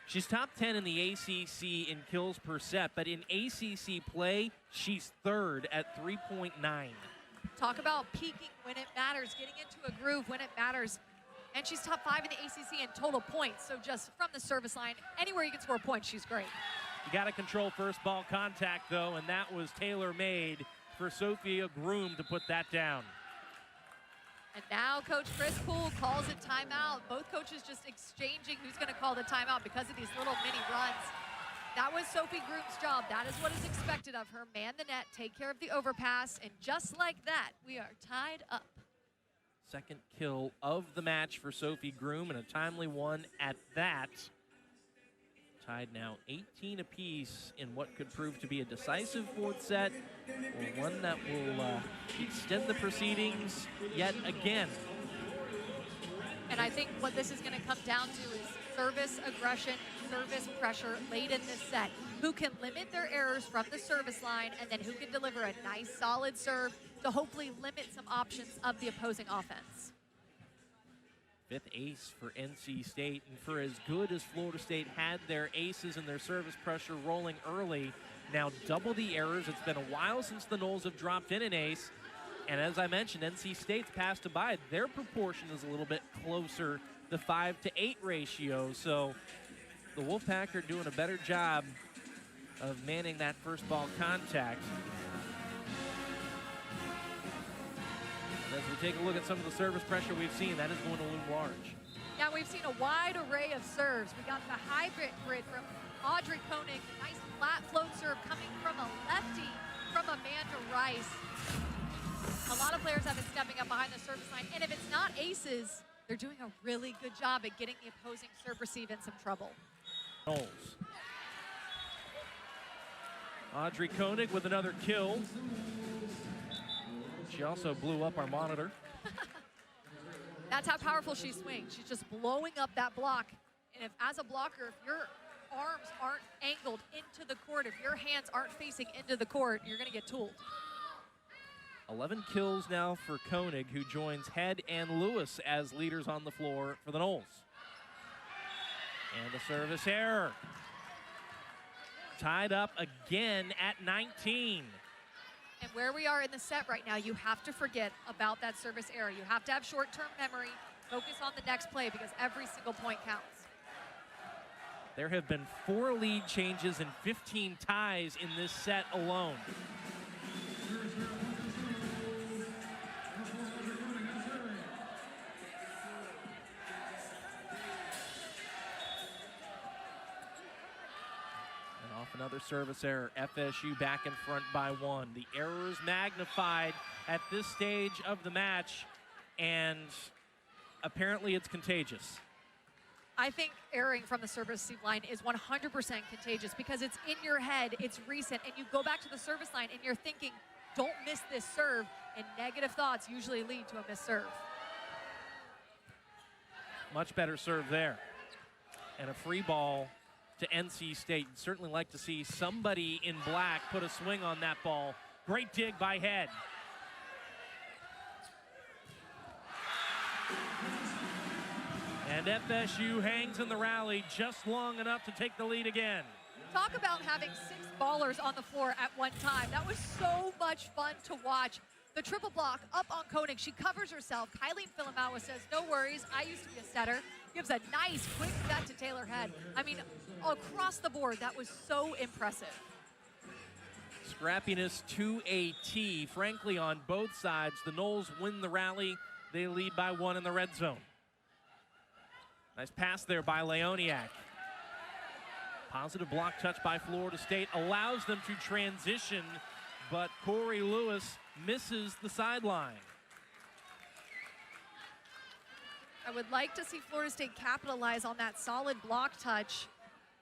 she's top 10 in the ACC in kills per set, but in ACC play, she's third at 3.9. Talk about peaking when it matters, getting into a groove when it matters. And she's top 5 in the ACC in total points. So just from the service line, anywhere you can score points, she's great. You got to control first ball contact, though, and that was tailor-made for Sophia Groom to put that down. And now Coach Chris Poole calls a timeout. Both coaches just exchanging who's going to call the timeout because of these little mini runs. That was Sophie Groom's job. That is what is expected of her. Man the net, take care of the overpass, and just like that, we are tied up. Second kill of the match for Sophie Groom, and a timely one at that. Tied now 18 apiece in what could prove to be a decisive fourth set, or one that will extend the proceedings yet again. And I think what this is going to come down to is service aggression, service pressure late in this set. Who can limit their errors from the service line, and then who can deliver a nice solid serve to hopefully limit some options of the opposing offense. Fifth ace for NC State, and for as good as Florida State had their aces and their service pressure rolling early, now double the errors. It's been a while since the Noles have dropped in an ace, and as I mentioned, NC State's pass to buy, their proportion is a little bit closer, the 5-to-8 ratio, so the Wolfpack are doing a better job of manning that first ball contact. As we take a look at some of the service pressure we've seen, that is going to loom large. Now we've seen a wide array of serves. We got the hybrid from Audrey Koenig, nice flat float serve coming from a lefty from Amanda Rice. A lot of players have been stepping up behind the service line, and if it's not aces, they're doing a really good job at getting the opposing serve receive in some trouble. Knowles. Audrey Koenig with another kill. She also blew up our monitor. That's how powerful she swings. She's just blowing up that block. And if, as a blocker, if your arms aren't angled into the court, if your hands aren't facing into the court, you're going to get tooled. 11 kills now for Koenig, who joins Head and Lewis as leaders on the floor for the Noles. And a service error. Tied up again at 19. And where we are in the set right now, you have to forget about that service error. You have to have short-term memory, focus on the next play, because every single point counts. There have been 4 lead changes and 15 ties in this set alone. Another service error. FSU back in front by 1. The errors magnified at this stage of the match, and apparently it's contagious. I think erring from the service line is 100% contagious because it's in your head, it's recent, and you go back to the service line and you're thinking, don't miss this serve, and negative thoughts usually lead to a missed serve. Much better serve there. And a free ball to NC State. You'd certainly like to see somebody in black put a swing on that ball. Great dig by Head. And FSU hangs in the rally just long enough to take the lead again. Talk about having 6 ballers on the floor at one time. That was so much fun to watch. The triple block up on Koenig. She covers herself. Kylie Filamawa says, no worries, I used to be a setter. Gives a nice quick set to Taylor Head. I mean, across the board, that was so impressive. Scrappiness to a T. Frankly, on both sides, the Noles win the rally. They lead by 1 in the red zone. Nice pass there by Leoniak. Positive block touch by Florida State allows them to transition, but Corey Lewis misses the sideline. I would like to see Florida State capitalize on that solid block touch.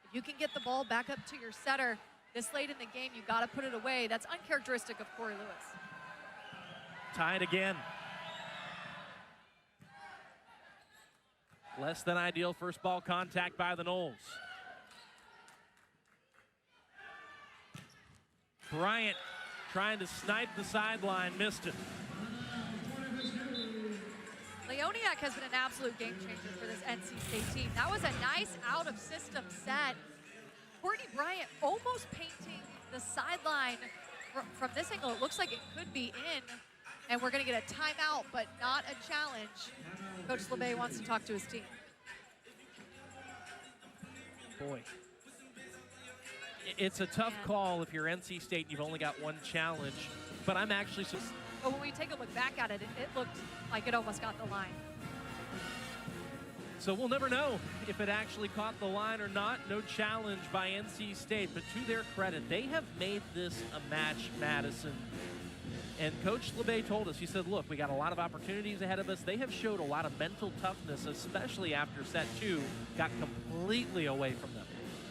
If you can get the ball back up to your setter this late in the game, you got to put it away. That's uncharacteristic of Corey Lewis. Tied again. Less than ideal first ball contact by the Noles. Bryant trying to snipe the sideline, missed it. Leoniak has been an absolute game changer for this NC State team. That was a nice out-of-system set. Courtney Bryant almost painting the sideline from this angle. It looks like it could be in, and we're going to get a timeout, but not a challenge. Coach LeBay wants to talk to his team. Boy, it's a tough call if you're NC State and you've only got one challenge, but I'm actually... But when we take a look back at it, it looked like it almost got the line. So we'll never know if it actually caught the line or not. No challenge by NC State, but to their credit, they have made this a match, Madison. And Coach LeBay told us, he said, look, we got a lot of opportunities ahead of us. They have showed a lot of mental toughness, especially after set 2 got completely away from them.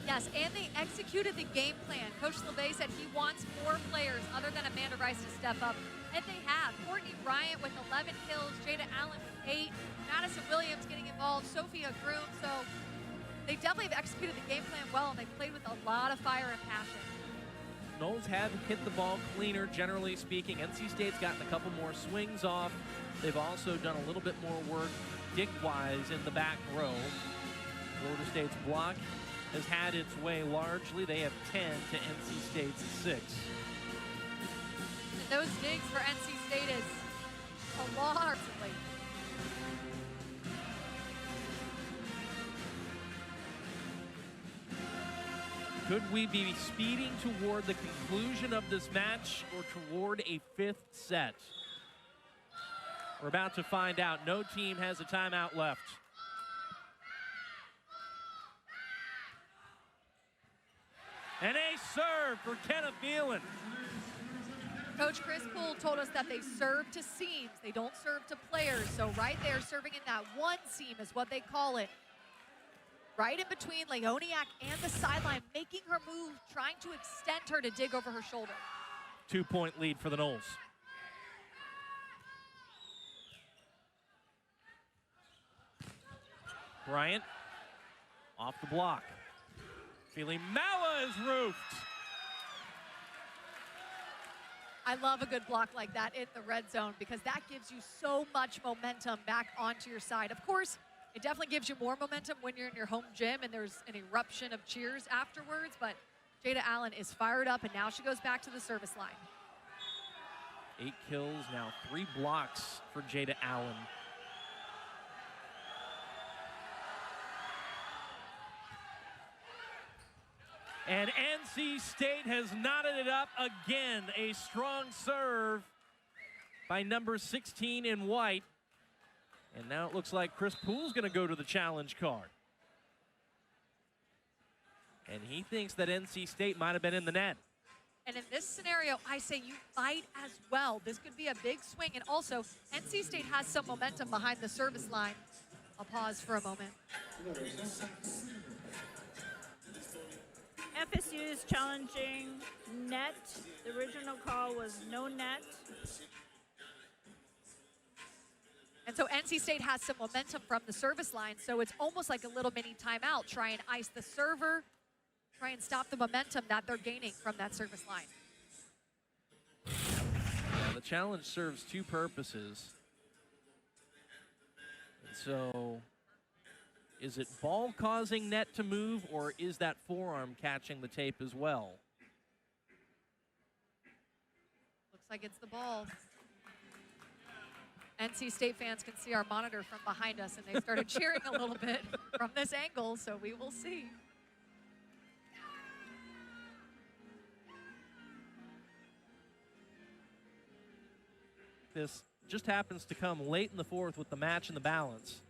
Yes, and they executed the game plan. Coach LeBay said he wants more players other than Amanda Rice to step up, and they have. Courtney Bryant with 11 kills, Jada Allen with 8, Madison Williams getting involved, Sophia Groom. So they definitely have executed the game plan well, and they played with a lot of fire and passion. Knowles have hit the ball cleaner, generally speaking. NC State's gotten a couple more swings off. They've also done a little bit more work dick-wise in the back row. Florida State's block has had its way largely. They have 10 to NC State's 6. And those digs for NC State is a lot. Could we be speeding toward the conclusion of this match or toward a 5th set? We're about to find out. No team has a timeout left. And a serve for Kenna Phelan. Coach Chris Poole told us that they serve to seams. They don't serve to players. So right there, serving in that one seam is what they call it. Right in between Leoniak and the sideline, making her move, trying to extend her to dig over her shoulder. 2-point lead for the Knowles. Bryant off the block. Feeling Mala is roofed. I love a good block like that in the red zone because that gives you so much momentum back onto your side. Of course, it definitely gives you more momentum when you're in your home gym and there's an eruption of cheers afterwards, but Jada Allen is fired up, and now she goes back to the service line. 8 kills, now 3 blocks for Jada Allen. And NC State has knotted it up again. A strong serve by number 16 in white. And now it looks like Chris Poole's going to go to the challenge card. And he thinks that NC State might have been in the net. And in this scenario, I say you fight as well. This could be a big swing. And also, NC State has some momentum behind the service line. I'll pause for a moment. FSU is challenging net. The original call was no net. And so NC State has some momentum from the service line, so it's almost like a little mini timeout. Try and ice the server, try and stop the momentum that they're gaining from that service line. Yeah, the challenge serves 2 purposes. And so, is it ball causing net to move, or is that forearm catching the tape as well? Looks like it's the ball. NC State fans can see our monitor from behind us, and they started cheering a little bit from this angle, so we will see. This just happens to come late in the 4th with the match in the balance.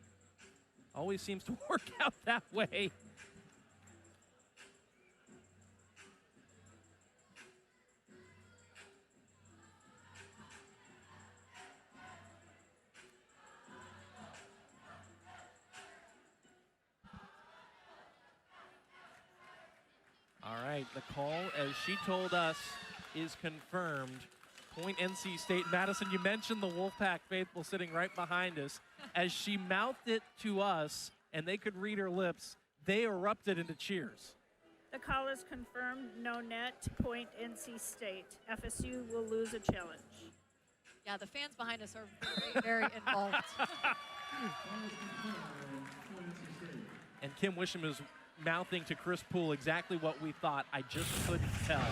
Always seems to work out that way. All right, the call, as she told us, is confirmed. Point NC State. Madison, you mentioned the Wolfpack faithful sitting right behind us. As she mouthed it to us, and they could read her lips, they erupted into cheers. The call is confirmed. No net. Point NC State. FSU will lose a challenge. Yeah, the fans behind us are very, very involved. And Kim Wisham is mouthing to Chris Poole exactly what we thought. I just couldn't tell.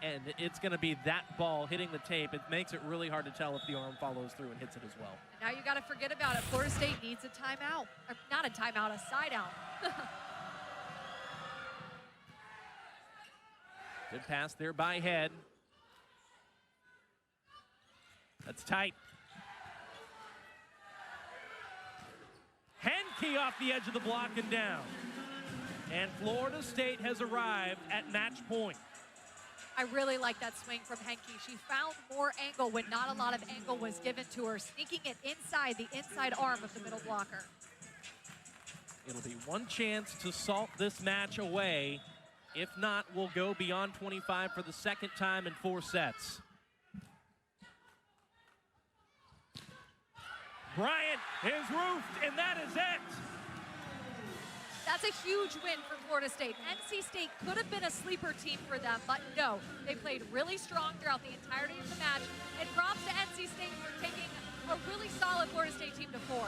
And it's going to be that ball hitting the tape. It makes it really hard to tell if the arm follows through and hits it as well. Now you got to forget about it. Florida State needs a timeout. Or not a timeout, a side out. Good pass there by Head. That's tight. Henke off the edge of the block and down. And Florida State has arrived at match point. I really like that swing from Henke. She found more angle when not a lot of angle was given to her, sneaking it inside the inside arm of the middle blocker. It'll be one chance to salt this match away. If not, we'll go beyond 25 for the second time in 4 sets. Bryant is roofed, and that is it. That's a huge win for Florida State. NC State could have been a sleeper team for them, but no. They played really strong throughout the entirety of the match, and props to NC State for taking a really solid Florida State team to 4.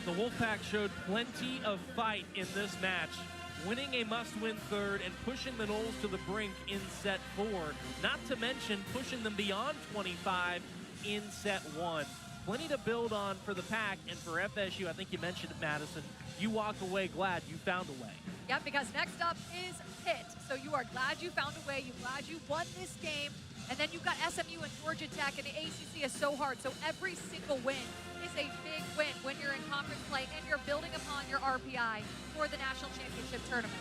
The Wolfpack showed plenty of fight in this match, winning a must-win third and pushing the Noles to the brink in set 4, not to mention pushing them beyond 25 in set 1. Plenty to build on for the Pack, and for FSU, I think you mentioned it, Madison, you walk away glad you found a way. Yep, because next up is Pitt. So you are glad you found a way, you're glad you won this game, and then you've got SMU and Georgia Tech, and the ACC is so hard, so every single win is a big win when you're in conference play and you're building upon your RPI for the national championship tournament.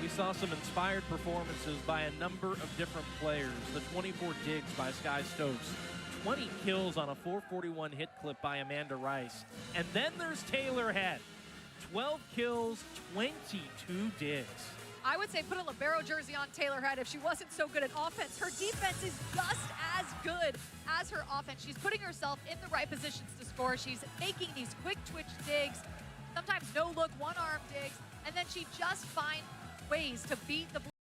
We saw some inspired performances by a number of different players. The 24 digs by Sky Stokes, 20 kills on a 441 hit clip by Amanda Rice. And then there's Taylor Head, 12 kills, 22 digs. I would say put a libero jersey on Taylor Head if she wasn't so good at offense. Her defense is just as good as her offense. She's putting herself in the right positions to score. She's making these quick twitch digs, sometimes no look, one arm digs, and then she just finds ways to beat the